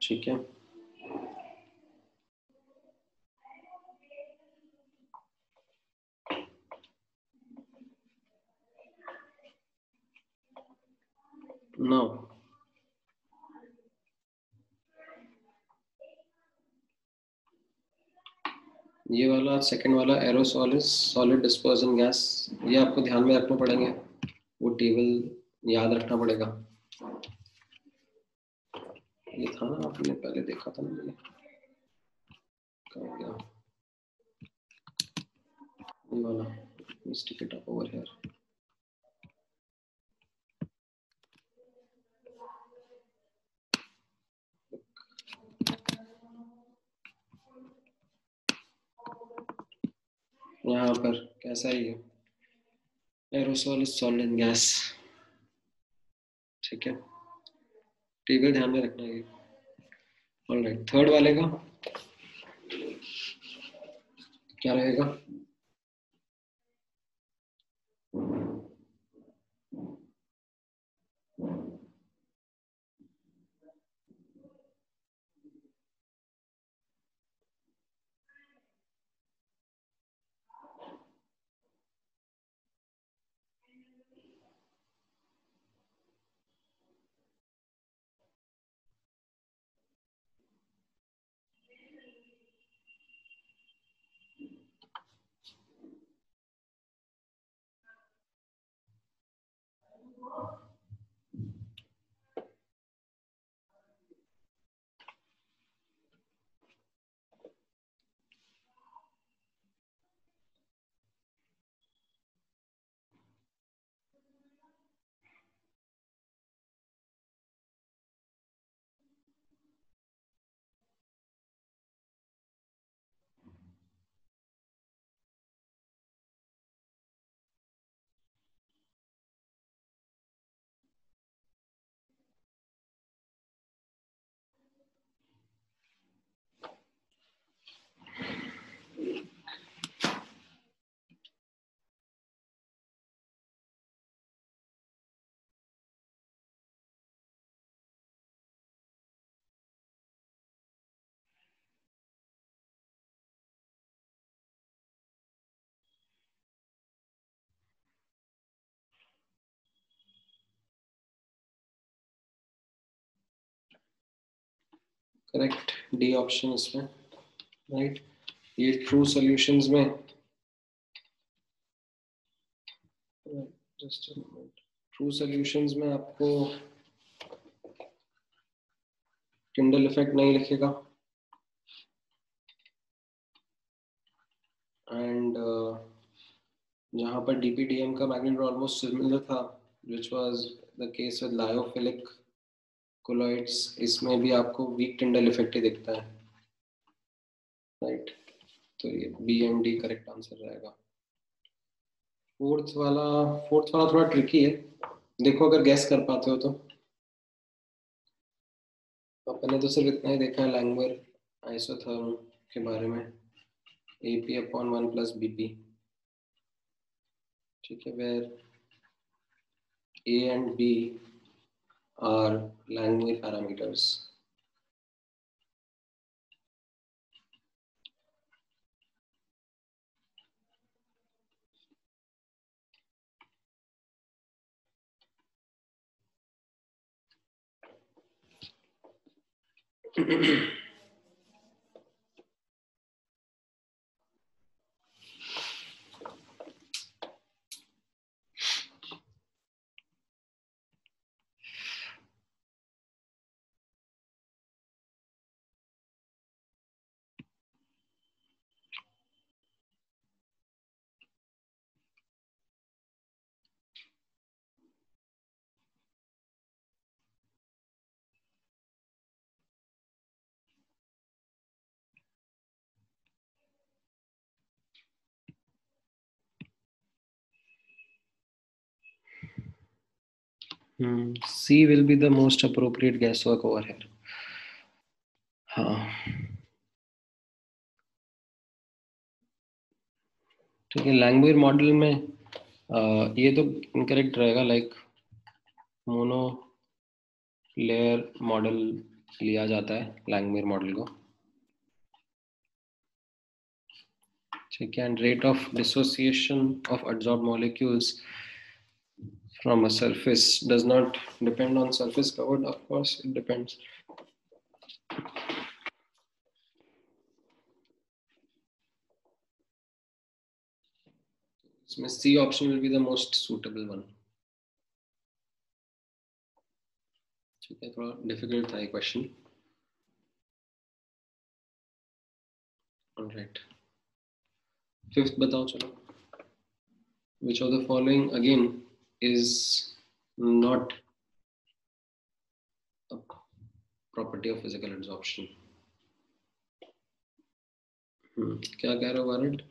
ठीक है, नो ये वाला सेकंड वाला aerosol is solid dispersion gas. ये आपको ध्यान में रखना पड़ेंगे, वो टेबल याद रखना पड़ेगा. ये था ना, आपने पहले देखा था ना मैंने. कहाँ गया ये वाला? Stick it up over here. यहाँ पर कैसा है ये? Aerosol is solid gas. ठीक है, टेबल ध्यान में रखना है. ऑलराइट, थर्ड वाले का क्या रहेगा? करेक्ट डी ऑप्शन इसमें, राइट। ये ट्रू सॉल्यूशंस में, जस्ट ट्रू सॉल्यूशंस में आपको टिंडल इफेक्ट नहीं लिखेगा, एंड जहाँ पर डीपीडीएम का मैग्नेट ऑलमोस्ट सिमिलर था, which was the case with lyophilic colloids, इसमें भी आपको वीक टिंडल इफेक्ट ही दिखता है, राइट। तो ये B and D correct answer रहेगा। फोर्थ वाला थोड़ा ट्रिकी है, देखो अगर गैस कर पाते हो तो। अपन ने तो सिर्फ इतना ही देखा है लैंगमुइर आइसोथर्म के बारे में, AP अपॉन 1 प्लस BP, ठीक है, where A and B are Langmuir parameters. C will be the most appropriate guesswork over here. हाँ, ठीक है। लैंग्वेज मॉडल में ये तो इनकरेक्ट रहेगा, लाइक मोनो लेयर मॉडल लिया जाता है लैंग्वेज मॉडल को, ठीक है। And rate of dissociation of adsorbed molecules from a surface does not depend on surface covered, of course it depends. इसमें C option will be the most suitable one, ठीक है। थोड़ा डिफिकल्ट था ये question, alright. Fifth बताओ चलो। Which of the following again is not a property of physical adsorption? क्या कह रहे हो warrant?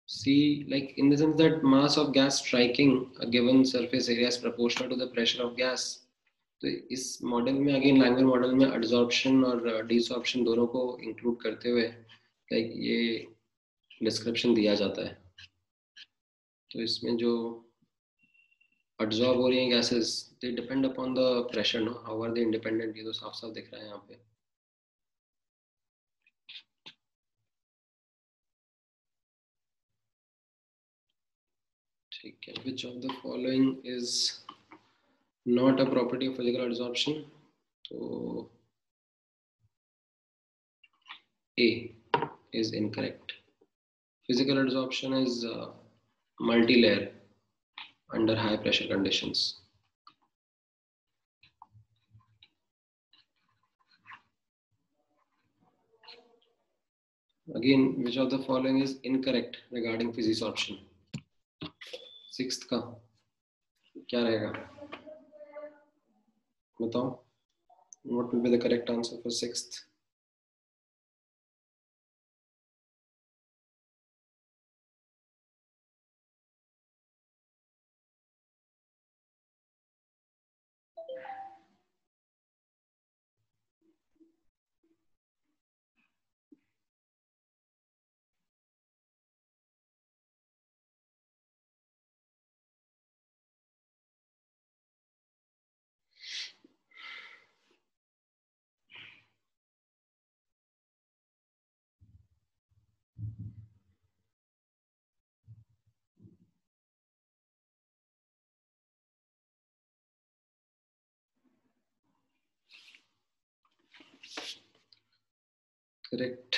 C, like in the sense that mass of gas striking a given surface area is proportional to the pressure of gas. तो इस model में again language model में adsorption और desorption दोनों को इंक्लूड करते हुए लाइक ये डिस्क्रिप्शन दिया जाता है। तो इसमें जो एडसॉर्ब हो रही हैं gases, they depend upon the pressure, no how are they independent, ये तो साफ साफ दिख रहा है यहाँ पे। ठीक है, which of the following is not a property of physical adsorption? तो A is incorrect. Physical adsorption is multi-layer under high pressure conditions. Again, which of the following is incorrect regarding physisorption? Sixth का क्या रहेगा बताओ? What will be the correct answer for sixth? Correct.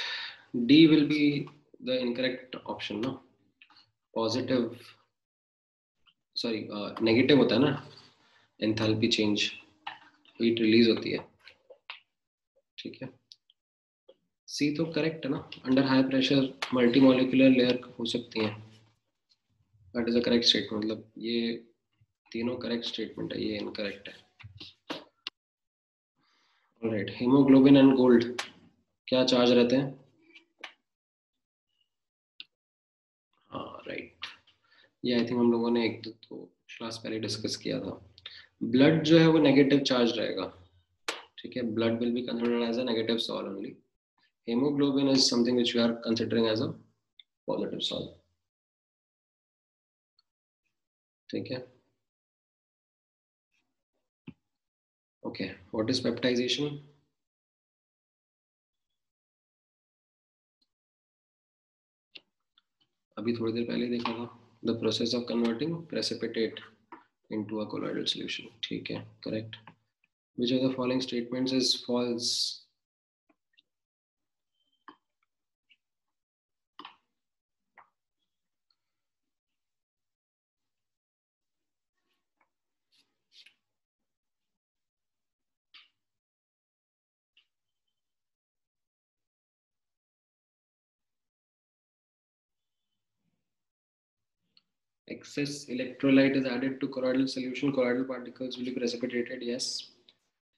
D will be the incorrect option, no? Positive, sorry, negative होता है ना, enthalpy change, heat release होती है. ठीक है. सी तो करेक्ट है ना, under high pressure multi molecular layer हो सकती है. That is a correct statement. मतलब ये तीनों करेक्ट स्टेटमेंट है, ये इनकरेक्ट है. ऑलराइट, हीमोग्लोबिन एंड गोल्ड क्या चार्ज रहते हैं? हाँ राइट. ये आई थिंक हम लोगों ने एक दो क्लास पहले डिस्कस किया था. ब्लड जो है वो नेगेटिव चार्ज रहेगा. ठीक है, blood will be considered as a negative sol only. Haemoglobin is something which we are considering as a positive sol. ठीक है. Okay, what is peptization? अभी थोड़ी देर पहले देखा था. The process of converting precipitate into a colloidal solution. ठीक है, correct. Which of the following statements is false? Excess electrolyte is added to colloidal solution. Colloidal particles will be precipitated. Yes.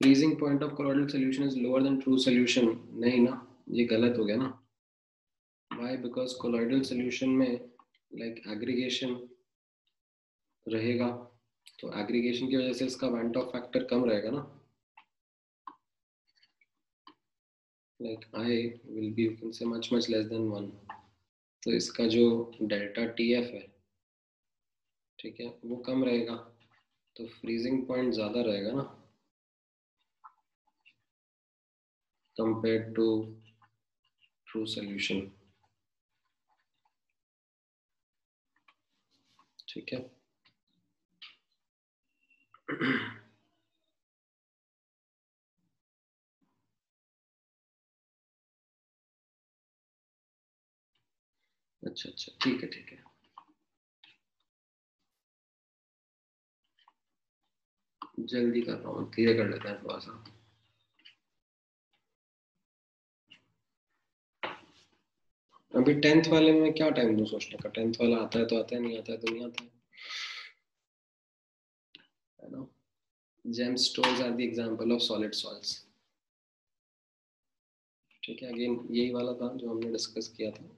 Freezing point of colloidal solution is lower than true solution. नहीं ना, ये गलत हो गया ना. Why? Because colloidal solution में like aggregation रहेगा, तो aggregation की वजह से इसका Van Hoff factor कम रहेगा ना. Like I will be, you can say, much less than 1. तो इसका जो डेल्टा TF है, ठीक है, वो कम रहेगा, तो फ्रीजिंग पॉइंट ज़्यादा रहेगा ना compared to true solution. ठीक है. अच्छा अच्छा, ठीक है ठीक है. जल्दी कर रहा हूँ, धीरे कर लेते हैं थोड़ा सा. अभी 10th वाले में क्या टाइम दूँ सोचने का? 10th वाला आता है तो आता है, नहीं आता है तो नहीं आता है ना. Gem stones are the example of solid salts. ठीक है, अगेन यही वाला था जो हमने डिस्कस किया था.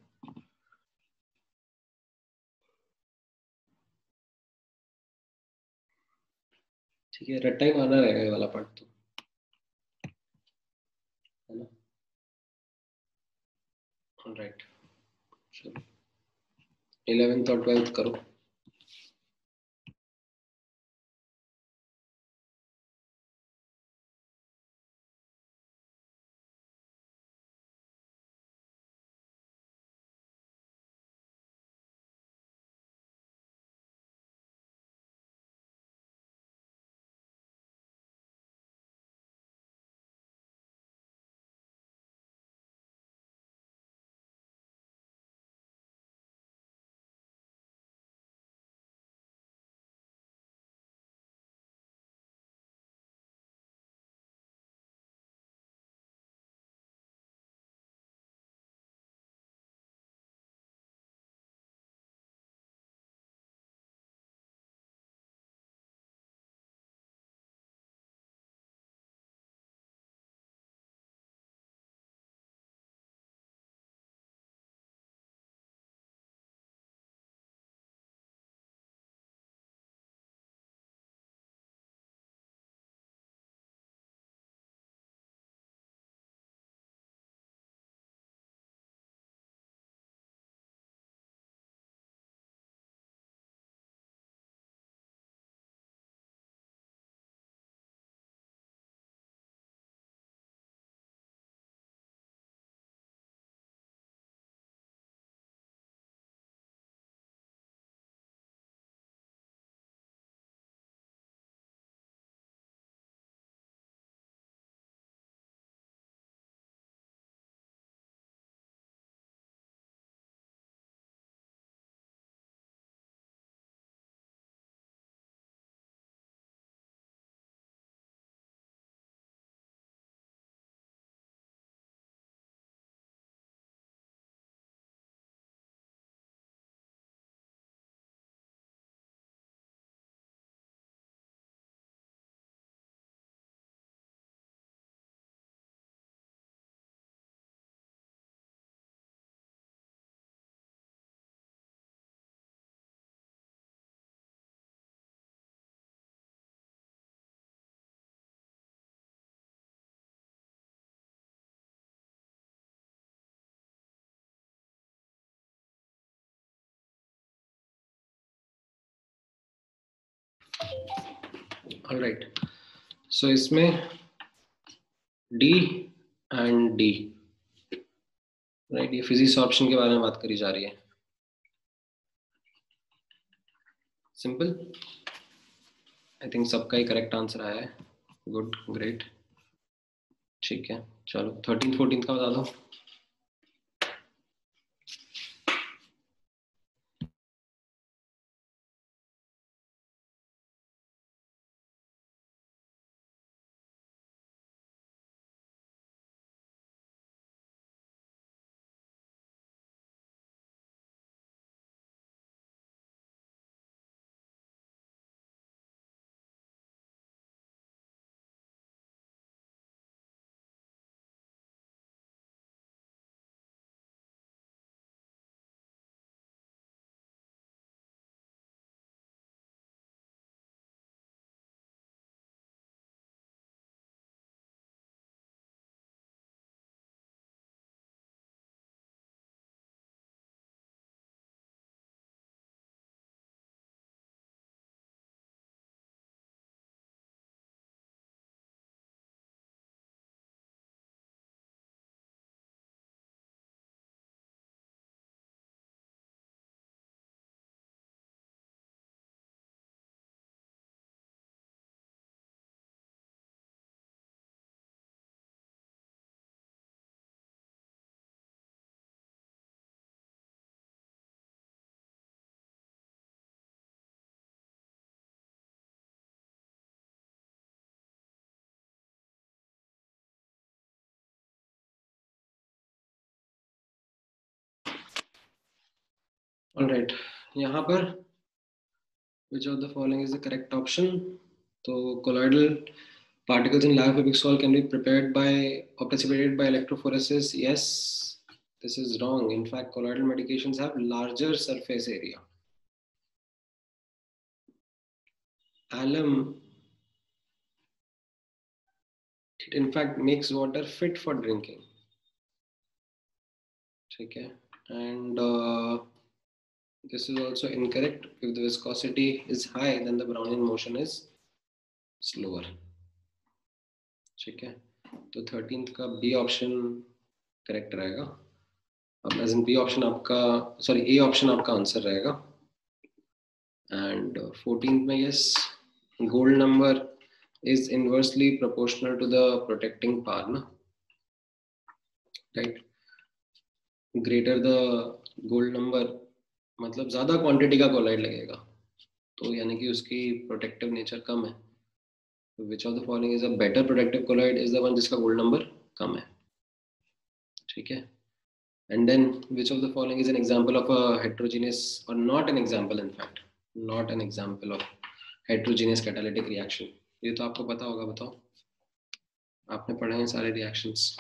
ठीक है, रट्टा ही मारना रहेगा ये वाला पार्ट तो, है ना. ऑलराइट, चलो 11th और 12th करो. ऑलराइट, सो इसमें डी एंड डी, राइट, ये फिजिक्स ऑप्शन के बारे में बात करी जा रही है. सिंपल, आई थिंक सबका ही करेक्ट आंसर आया है. Good, great. ठीक है, चलो 13 14 का बता दो. ऑलराइट, यहाँ पर which of the following is the correct option? तो colloidal particles in lab Fibic can be prepared by or precipitated by electrophoresis. Yes, this is wrong. In fact, colloidal medications have larger surface area. Alum, it in fact makes water fit for drinking. Okay, and this is also incorrect. If the viscosity is high, then the Brownian motion is slower. ठीक है, तो 13th का B option correct रहेगा. अब as in B option आपका, sorry A option आपका answer रहेगा. And 14th में yes, gold number is inversely proportional to the protecting power ना, right. Greater the gold number मतलब ज्यादा क्वांटिटी का कोलाइड लगेगा, तो यानी कि उसकी प्रोटेक्टिव नेचर कम है. Which of the following is a better protective colloid is the one जिसका गोल्ड नंबर कम है. ठीक है, and then which of the following is an example of a heterogeneous, or not an example, in fact not an example of heterogeneous catalytic reaction? ये तो आपको पता होगा, बताओ, आपने पढ़े हैं सारे रिएक्शंस.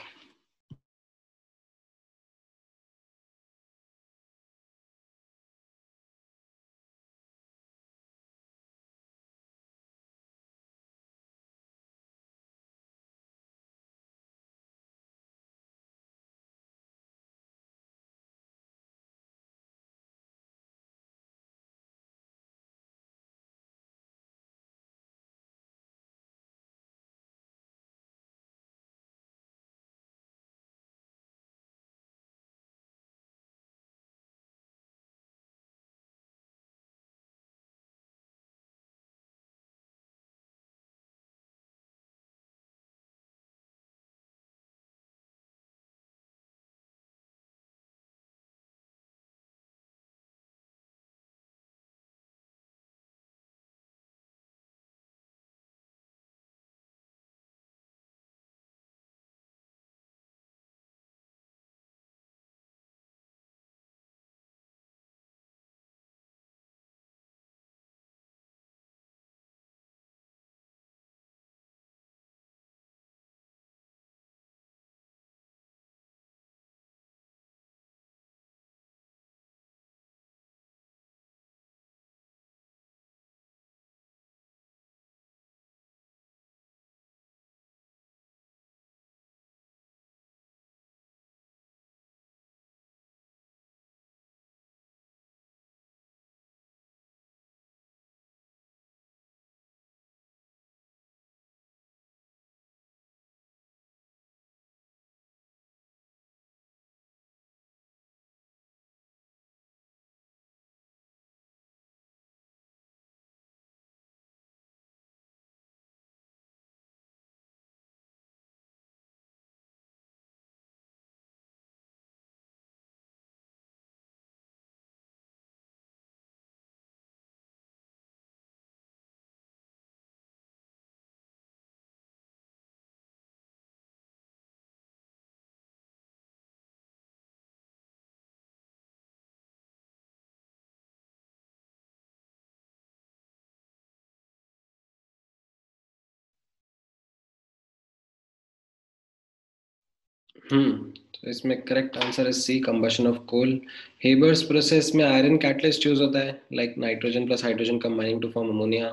तो इसमें करेक्ट आंसर है C, combustion of coal. Haber's process में आयरन कैटलिस्ट यूज होता है, like nitrogen plus hydrogen combining to form ammonia.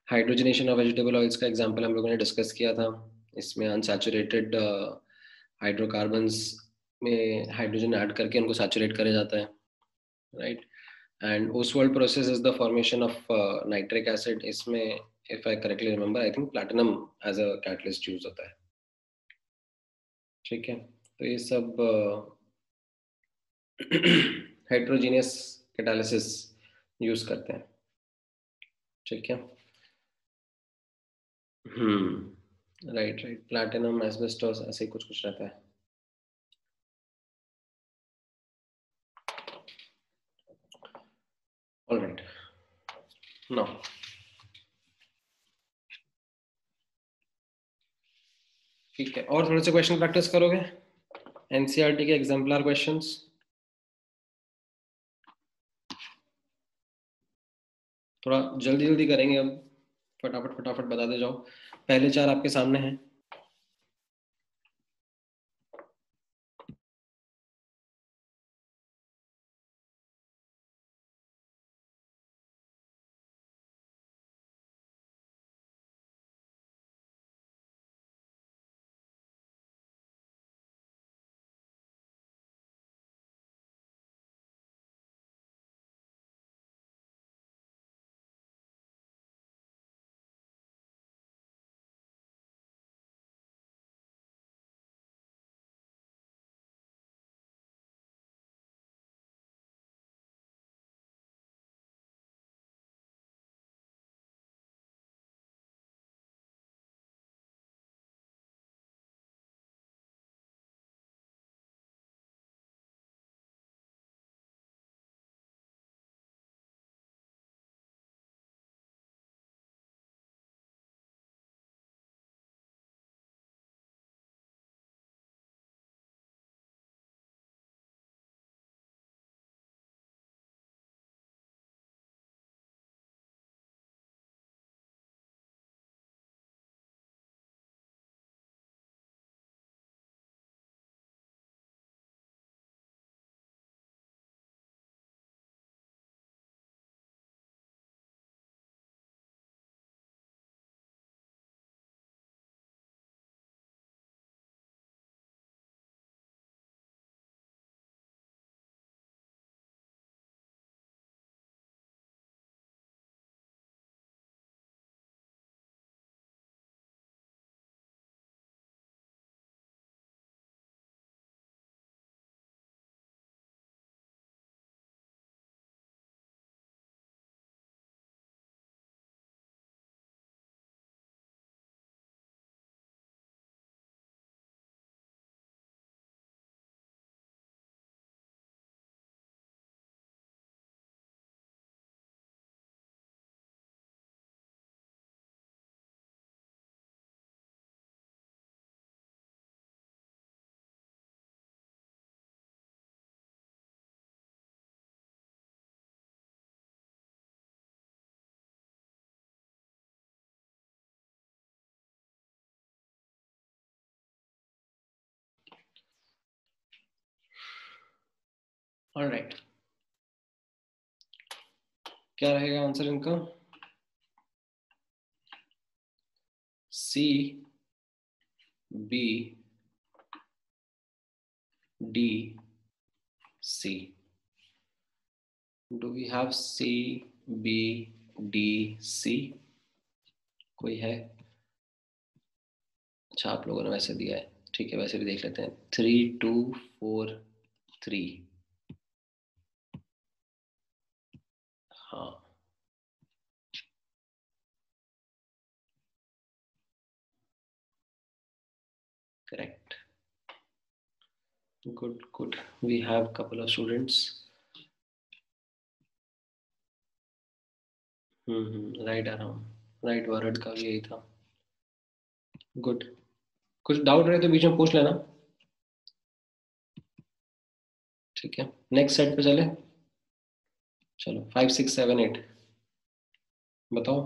Hydrogenation of vegetable oils का एग्जांपल हम लोगों ने डिस्कस किया था। इसमें अनसैचुरेटेड हाइड्रोकार्बन्स में हाइड्रोजन ऐड करके उनको सैचुरेट करा जाता है, right. And Ostwald process is the formation of nitric acid. इसमें if I correctly remember, I think platinum as a catalyst use होता है। ठीक है, तो ये सब हेट्रोजीनियस कैटालिसिस यूज करते हैं। ठीक है। राइट राइट, प्लैटिनम एस्बेस्टोस ऐसे ही कुछ कुछ रहता है। ऑलराइट, नो, ठीक है, और थोड़े से क्वेश्चन प्रैक्टिस करोगे, एनसीईआरटी के एग्जाम्पलर क्वेश्चंस। थोड़ा जल्दी जल्दी करेंगे अब, फटाफट फटाफट बताते जाओ। पहले चार आपके सामने हैं। ऑलराइट, क्या रहेगा आंसर इनका? C, B, D, C. Do we have C, B, D, C? कोई है? अच्छा, आप लोगों ने वैसे दिया है, ठीक है, वैसे भी देख लेते हैं। 3 2 4 3। हाँ, correct, good good, we have couple of students. Right around, right, word का भी यही था। गुड, कुछ डाउट रहे तो बीच में पूछ लेना। ठीक है, नेक्स्ट सेट पे चले। चलो, 5 6 7 8 बताओ।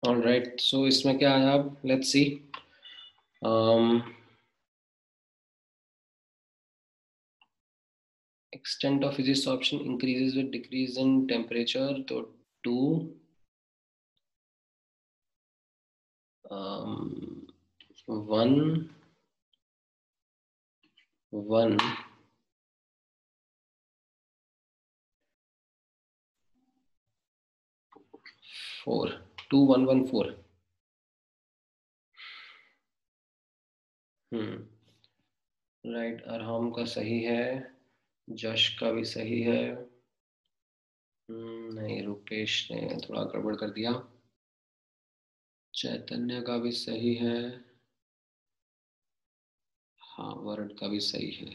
ऑलराइट, सो इसमें क्या आया अब, let's see. Extent of physics option increases with decrease in temperature. So 2, 1, 1, 4, 2, 1, 1, 4. Right, Arham का सही है, जश का भी सही है. नहीं, रुपेश ने थोड़ा गड़बड़ कर दिया. चैतन्य का भी सही है. हाँ, वरुण का भी सही है.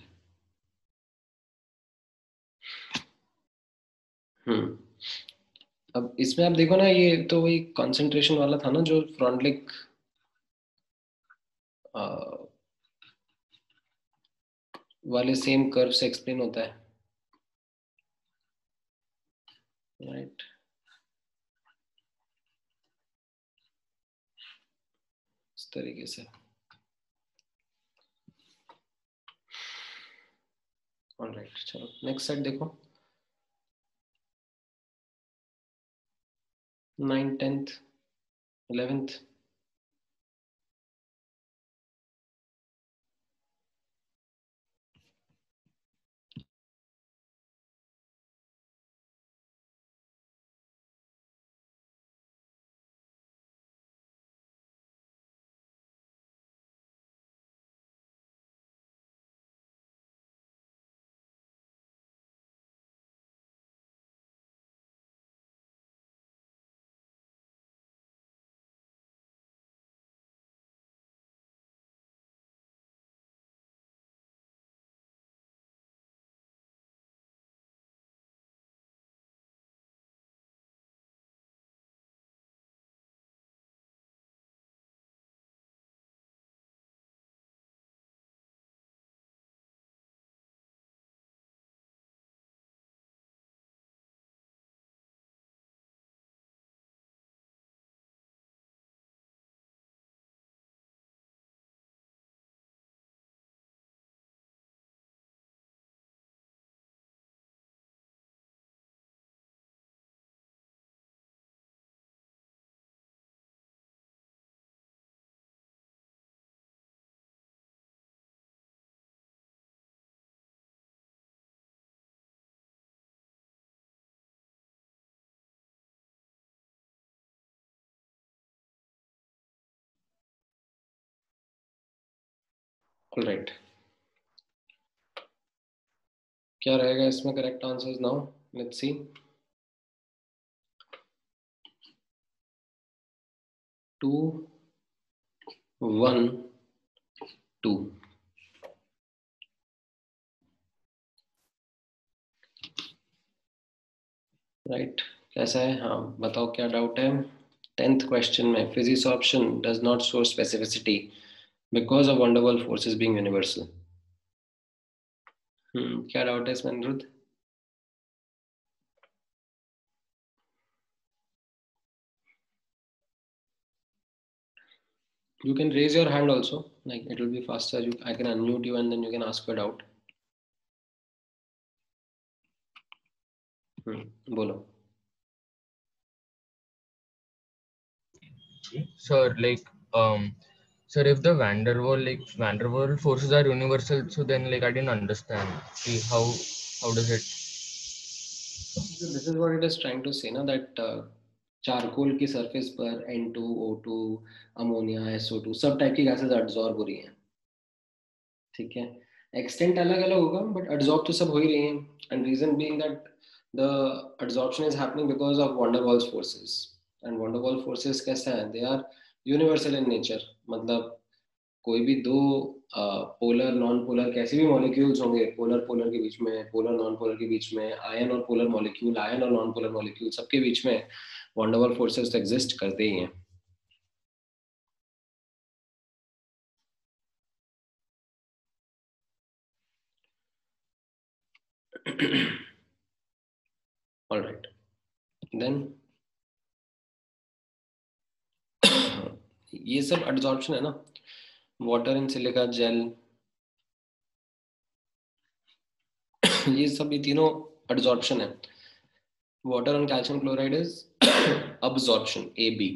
हम्म अब इसमें आप देखो ना, ये तो वही कंसंट्रेशन वाला था ना, जो फ्रॉन्टलिक वाले सेम कर्व से एक्सप्लेन होता है. राइट, इस तरीके से. ऑलराइट, चलो नेक्स्ट सेट देखो. 9, 10th, 11th. ऑलराइट, क्या रहेगा इसमें correct answers now, let's see. 2, 1, 2. Right, कैसा है? हाँ, बताओ क्या डाउट है. 10th क्वेश्चन में physics option does not show specificity because of van der Waals forces being universal. क्या डाउट है इसमें Anirudh? You can raise your hand also, like it will be faster. I can unmute you and then you can ask your doubt. बोलो. Sir, sir, if the Van der Waal forces are universal, so then I didn't understand. See how does it? So this is what it is trying to say, na, that charcoal की surface पर N2O2 ammonia SO2 सब type की gases absorb हो रही हैं. ठीक है, extent अलग अलग होगा बट एब्जॉर्ब तो सब हो ही रही हैं. And reason being that the absorption is happening because of van der Waals forces. And van der Waal forces कैसे हैं? They are universal in nature. मतलब कोई भी दो पोलर नॉन पोलर कैसे भी मॉलिक्यूल्स होंगे, पोलर पोलर के बीच में, पोलर नॉन पोलर के बीच में, आयन और पोलर मॉलिक्यूल, आयन और नॉन पोलर मॉलिक्यूल, सबके बीच में वंडरवॉल फोर्सेस तो एग्जिस्ट करते ही हैं. ऑल राइट, देन ये सब एडजॉर्प्शन है ना, वाटर इन सिलिका जेल, ये सब, ये तीनों एडजॉर्प्शन है. Water on calcium chloride is absorption, AB.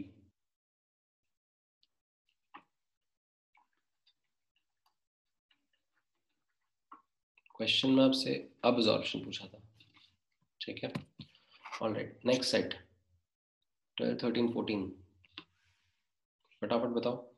Question में आपसे अब्जॉर्प्शन पूछा था. ठीक है. Alright, next set 12, 13, 14. फटाफट बताओ.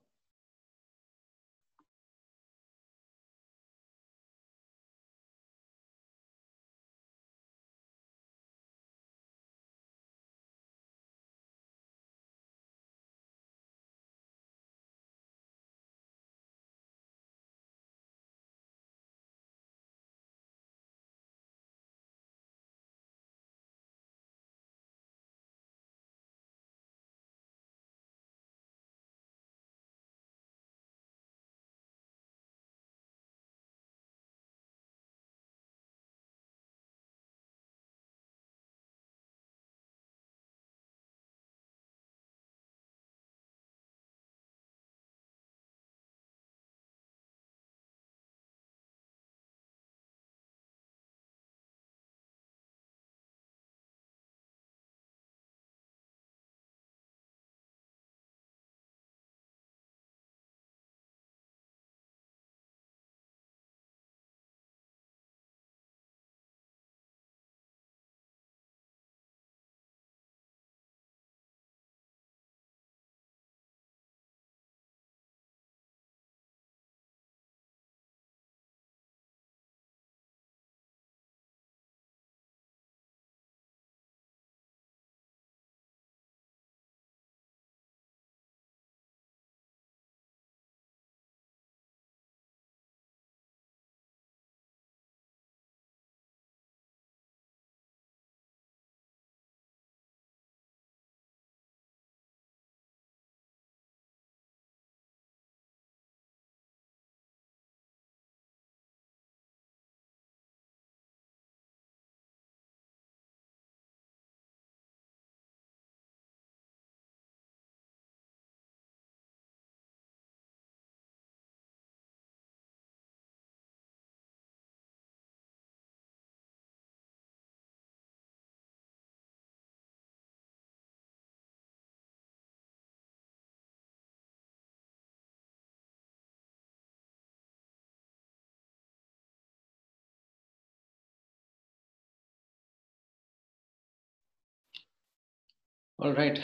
Alright,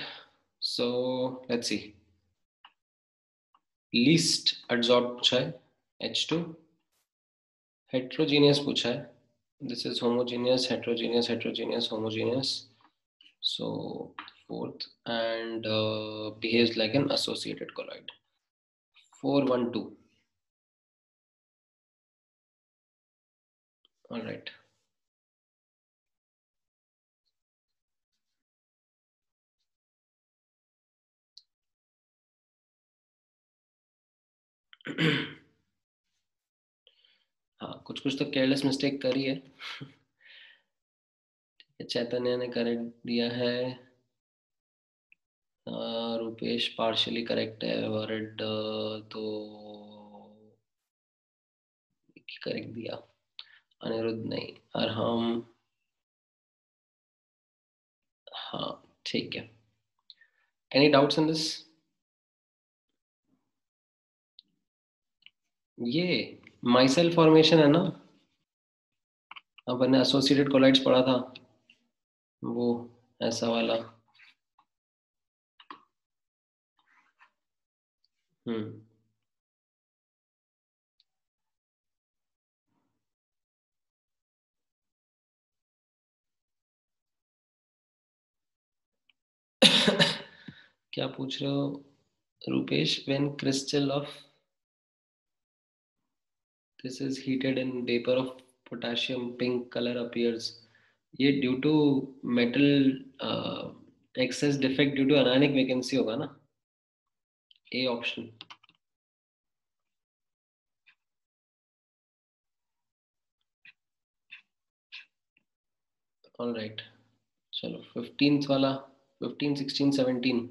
so let's see. Least adsorb पूछा है, H2. हेट्रोजीनियस पूछा है. This is homogeneous, heterogeneous, heterogeneous, homogeneous. So fourth, and behaves like an associated colloid. 4, 1, 2. All right. हाँ, कुछ कुछ तो केयरलेस मिस्टेक करी है. चैतन्य ने करेक्ट दिया है. रुपेश पार्शियली करेक्ट है. वरड तो करेक्ट दिया. अनिरुद्ध नहीं. अरहम, हाँ ठीक है. Any doubts in this? ये माइसेल फॉर्मेशन है ना, अपन ने एसोसिएटेड कोलाइड्स पढ़ा था, वो ऐसा वाला. हम्म. क्या पूछ रहे हो Rupesh? When crystal of this is heated in vapor of potassium, pink color appears. ये due to metal excess defect due to anionic vacancy होगा ना. A option. ऑल राइट, चलो 15th वाला, 15, 16, 17.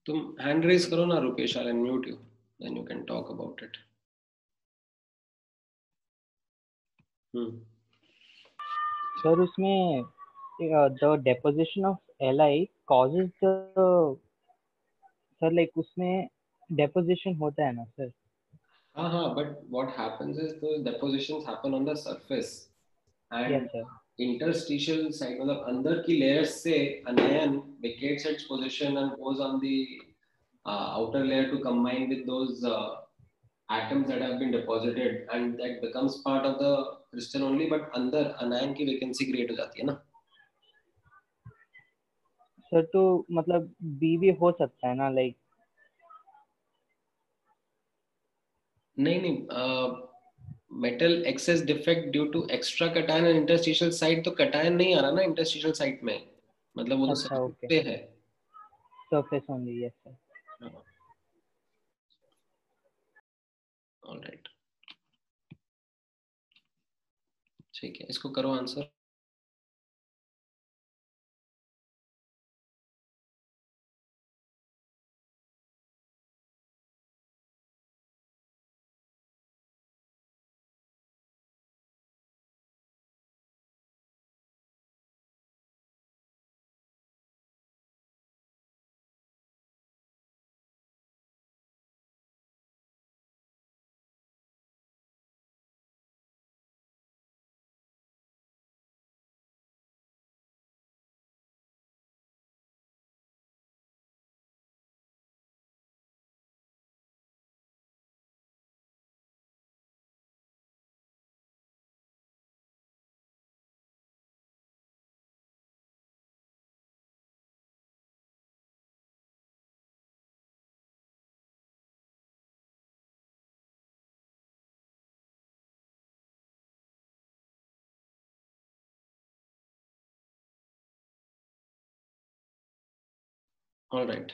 तुम हैंड रेज करो ना Rupesh, I unmute you, then you can talk about it. Sir उसमें the deposition of Li causes the sir like उसमें deposition होता है ना सर? हाँ हाँ, but what happens is the depositions happen on the surface yes and sir. interstitial side, मतलब अंदर की layers से anion vacates its position and goes on the outer layer to combine with those atoms that have been deposited, and that becomes part of the crystal only, but अंदर anion की vacancy create हो जाती है ना। Sir तो मतलब B भी हो सकता है ना लाइक? नहीं नहीं, metal excess defect due to extra cation and interstitial site, तो कटायन नहीं आ रहा ना इंटरस्टिशियल साइट में, मतलब वो तो अच्छा सरफेस ओके. पे है। Surface only. Yes sir. Alright, ठीक है, इसको करो आंसर। ऑलराइट,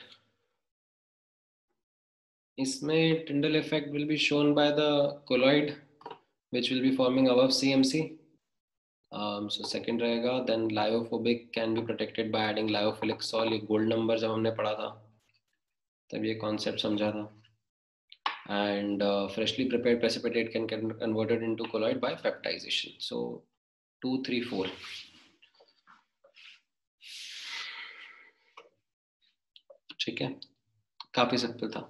इसमें Tyndall effect will be shown by the colloid which will be forming above CMC. So second रहेगा, then lyophobic can be protected by adding lyophilic sol, ये gold number जब हमने पढ़ा था तब ये कॉन्सेप्ट समझा था। And freshly prepared precipitate can get converted into colloid by peptization. So 2, 3, 4. ठीक है, काफी सिंपल था।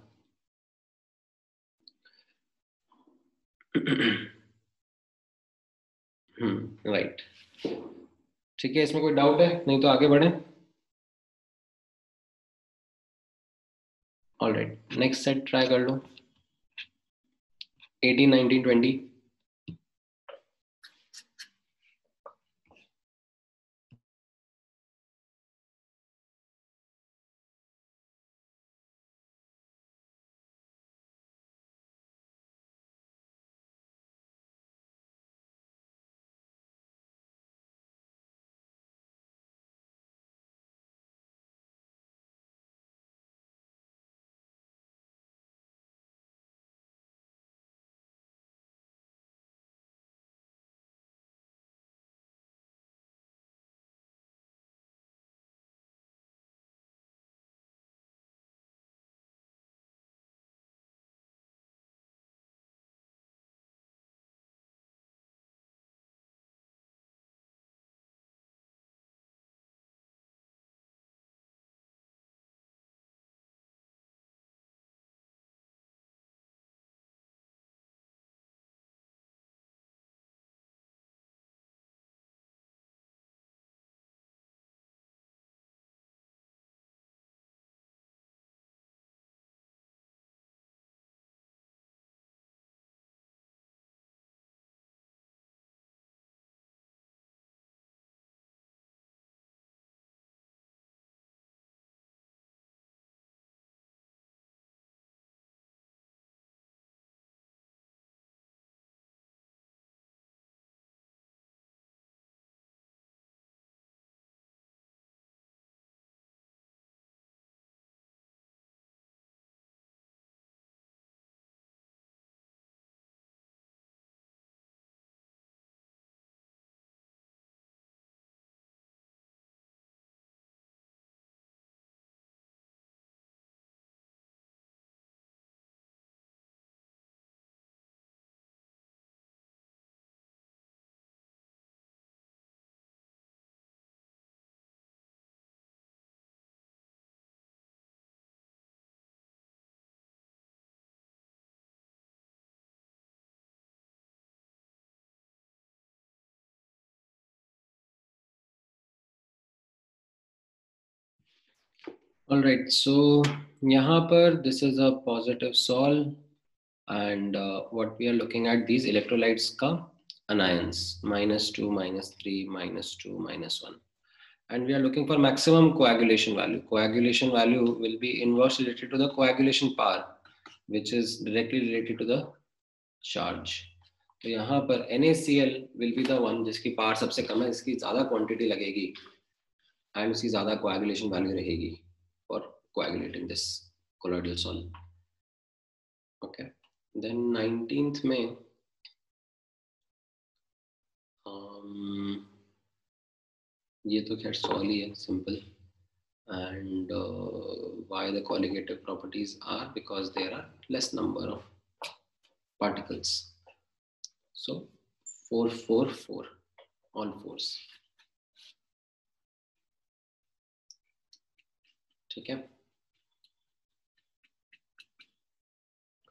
राइट, ठीक है, इसमें कोई डाउट है? नहीं तो आगे बढ़े। ऑलराइट, नेक्स्ट सेट ट्राई कर लो। 18, 19, 20। All right, so यहाँ पर this is a positive sol, and what we are looking at these electrolytes का anions -2, -3, -2, -1, and we are looking for maximum coagulation value. Coagulation value will be inversely related to the coagulation power, which is directly related to the charge. तो यहाँ पर NaCl will be the one जिसकी power सबसे कम है, इसकी ज़्यादा quantity लगेगी and उसकी ज़्यादा कोएगुलेशन वैल्यू रहेगी for coagulating this colloidal sol. Okay, then 19th में ये तो खैर सॉल ही है, simple. And why the colligative properties are because there are less number of particles. So 4 4 4 all fours. ठीक है.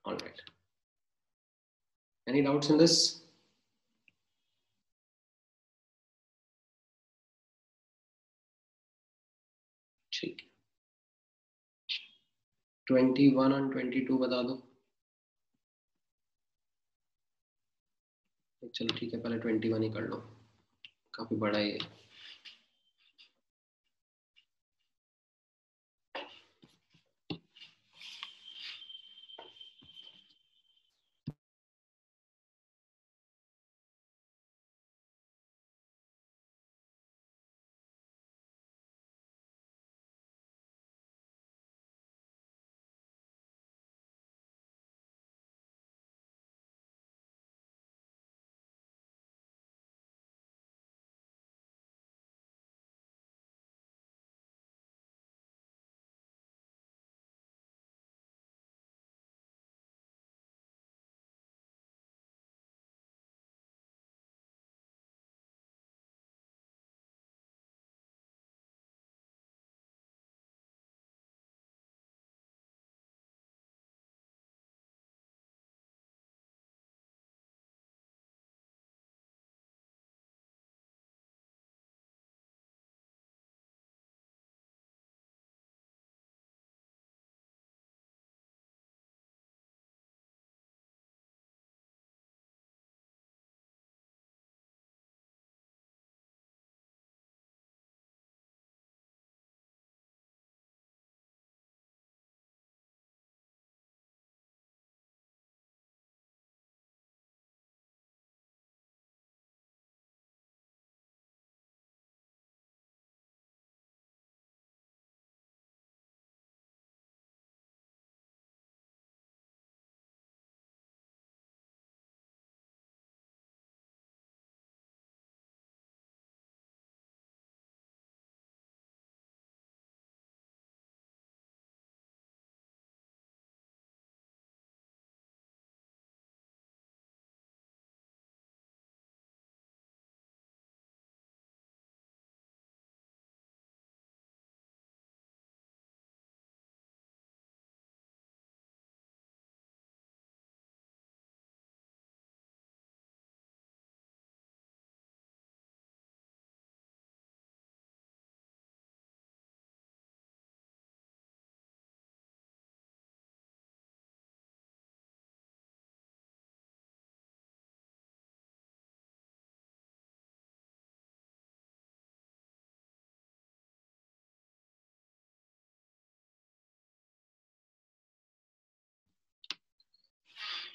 All right. Any doubts in this? ठीक. 21 और 22 बता दो. चलो ठीक है, पहले 21 ही कर लो, काफी बड़ा ही है.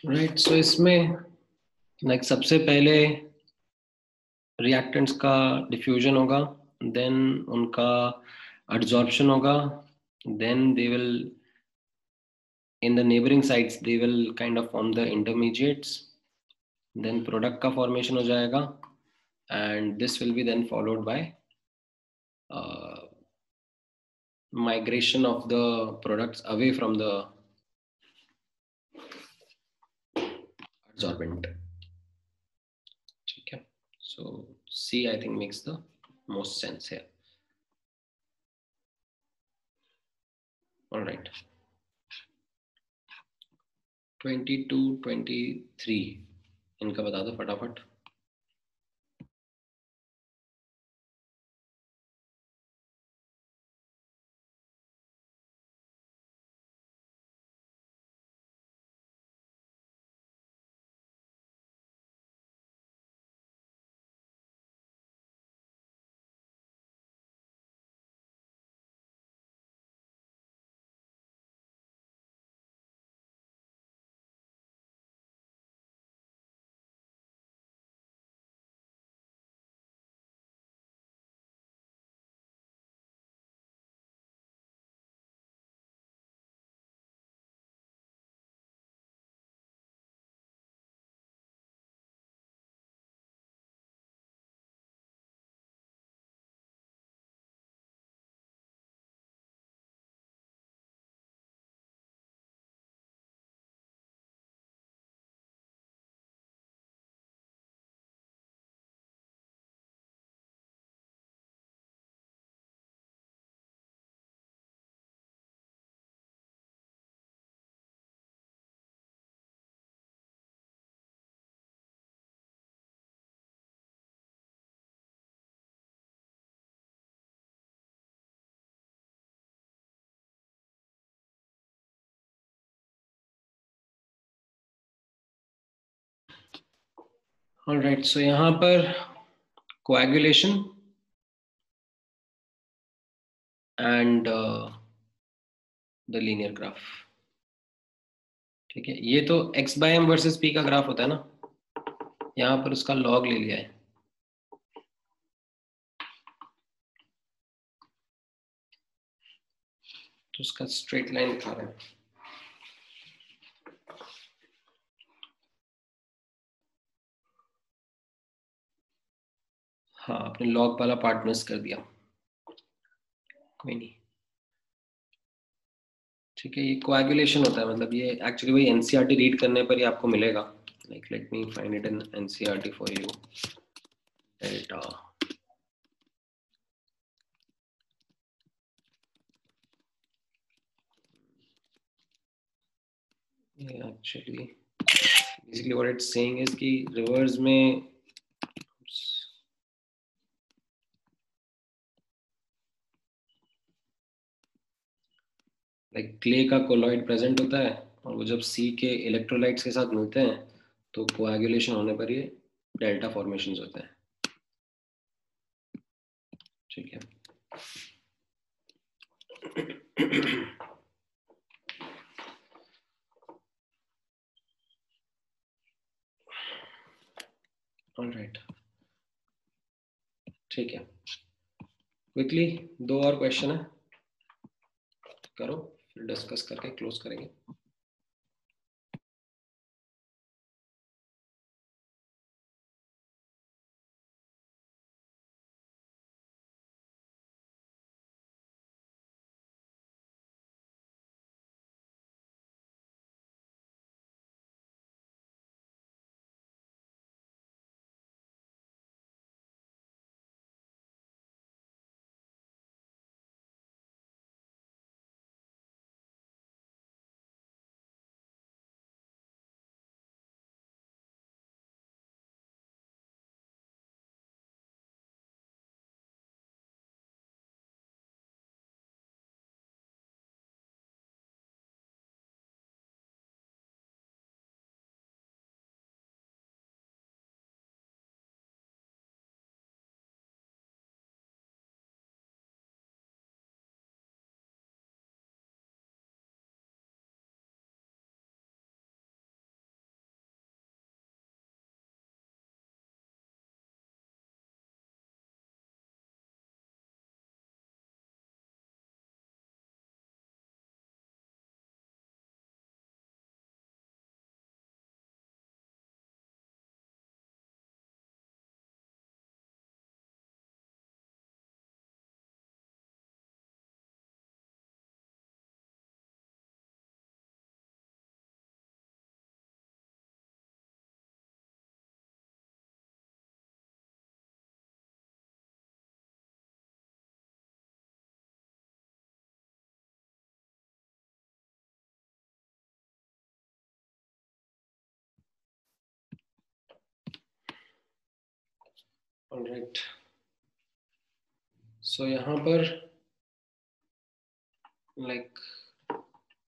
राइट, सो इसमें लाइक सबसे पहले रिएक्टेंट्स का डिफ्यूजन होगा, देन उनका एडजॉर्प्शन होगा, then they will in the neighboring sites they will kind of form the intermediates, then product का formation हो जाएगा, and this will be then followed by migration of the products away from the adsorbent. ठीक है, so C I think makes the most sense here. All right, 22 23 इनका बता दो फटाफट. Alright, so यहाँ पर coagulation and the linear graph. ठीक है, ये तो x by m versus p का ग्राफ होता है ना, यहाँ पर उसका लॉग ले लिया है। तो उसका स्ट्रेट लाइन दिखा रहा है। हाँ, आपने लॉग वाला पार्ट मिस कर दिया, कोई नहीं। ठीक है, ये कोएगुलेशन होता है, मतलब ये एक्चुअली वही एनसीईआरटी रीड करने पर ही आपको मिलेगा। Like late me find it in NCERT for you. Delta actually basically what it's saying is कि रिवर्स में लाइक क्ले का कोलॉइड प्रेजेंट होता है, और वो जब सी के इलेक्ट्रोलाइट्स के साथ मिलते हैं तो कोएगुलेशन होने पर ये डेल्टा फॉर्मेशंस होते हैं। ठीक है, ऑलराइट। ठीक है, क्विकली 2 और क्वेश्चन है, करो फिर डिस्कस करके क्लोज करेंगे। ऑलराइट, सो यहाँ पर लाइक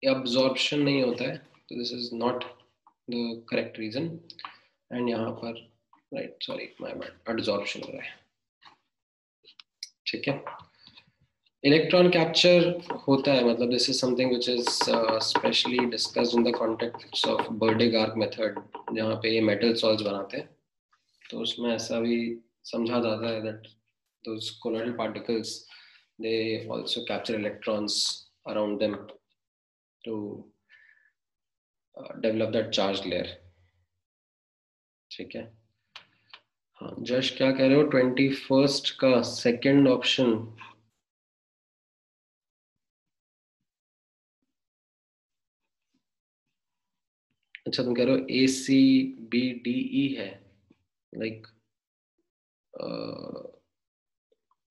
absorption नहीं होता है, तो this is not the correct reason. And यहाँ पर right, sorry my bad, adsorption हो रहा है। ठीक है, इलेक्ट्रॉन कैप्चर होता है, मतलब this is something which is specially discussed in the context of बर्डे-गार्क मेथड, जहाँ पे ये मेटल सॉल्ट्स बनाते हैं। तो उसमें ऐसा भी समझा जाता है that those colloidal particles they also capture electrons around them to develop that charged layer। ठीक है, हाँ जश क्या कह रहे हो, 21st का सेकंड ऑप्शन। अच्छा, तुम कह रहे हो ए सी बी डी ई है, लाइक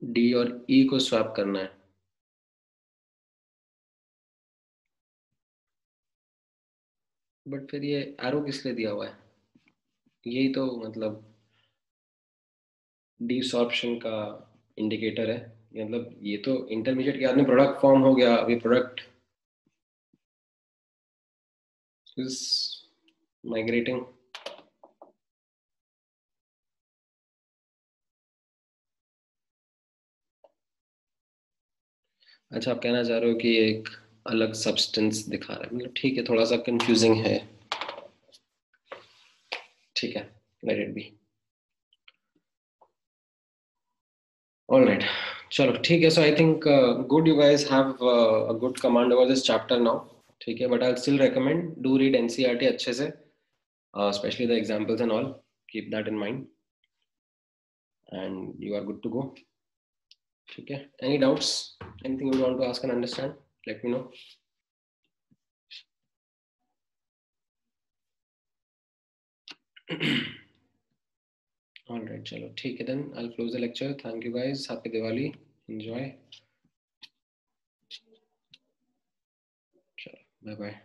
डी और ई को स्वैप करना है। बट फिर ये एरो किस लिए दिया हुआ है, यही तो मतलब डिसॉर्प्शन का इंडिकेटर है। मतलब ये तो इंटरमीडिएट के बाद में प्रोडक्ट फॉर्म हो गया, अभी प्रोडक्ट इज माइग्रेटिंग। अच्छा, आप कहना चाह रहे हो कि एक अलग सब्सटेंस दिखा रहा है, मतलब ठीक है, थोड़ा सा कंफ्यूजिंग है, ठीक है, let it be. All right, चलो ठीक है। So I think good, you guys have a good command over this chapter now, ठीक है, but I still recommend do read NCERT अच्छे से, especially the examples and all. Keep that in mind, and you are good to go. Okay. Any doubts? Anything you want to ask and understand? Let me know. All right, chalo. ठीक है then. I'll close the lecture. Thank you guys. Happy Diwali. Enjoy. Chalo. Bye bye.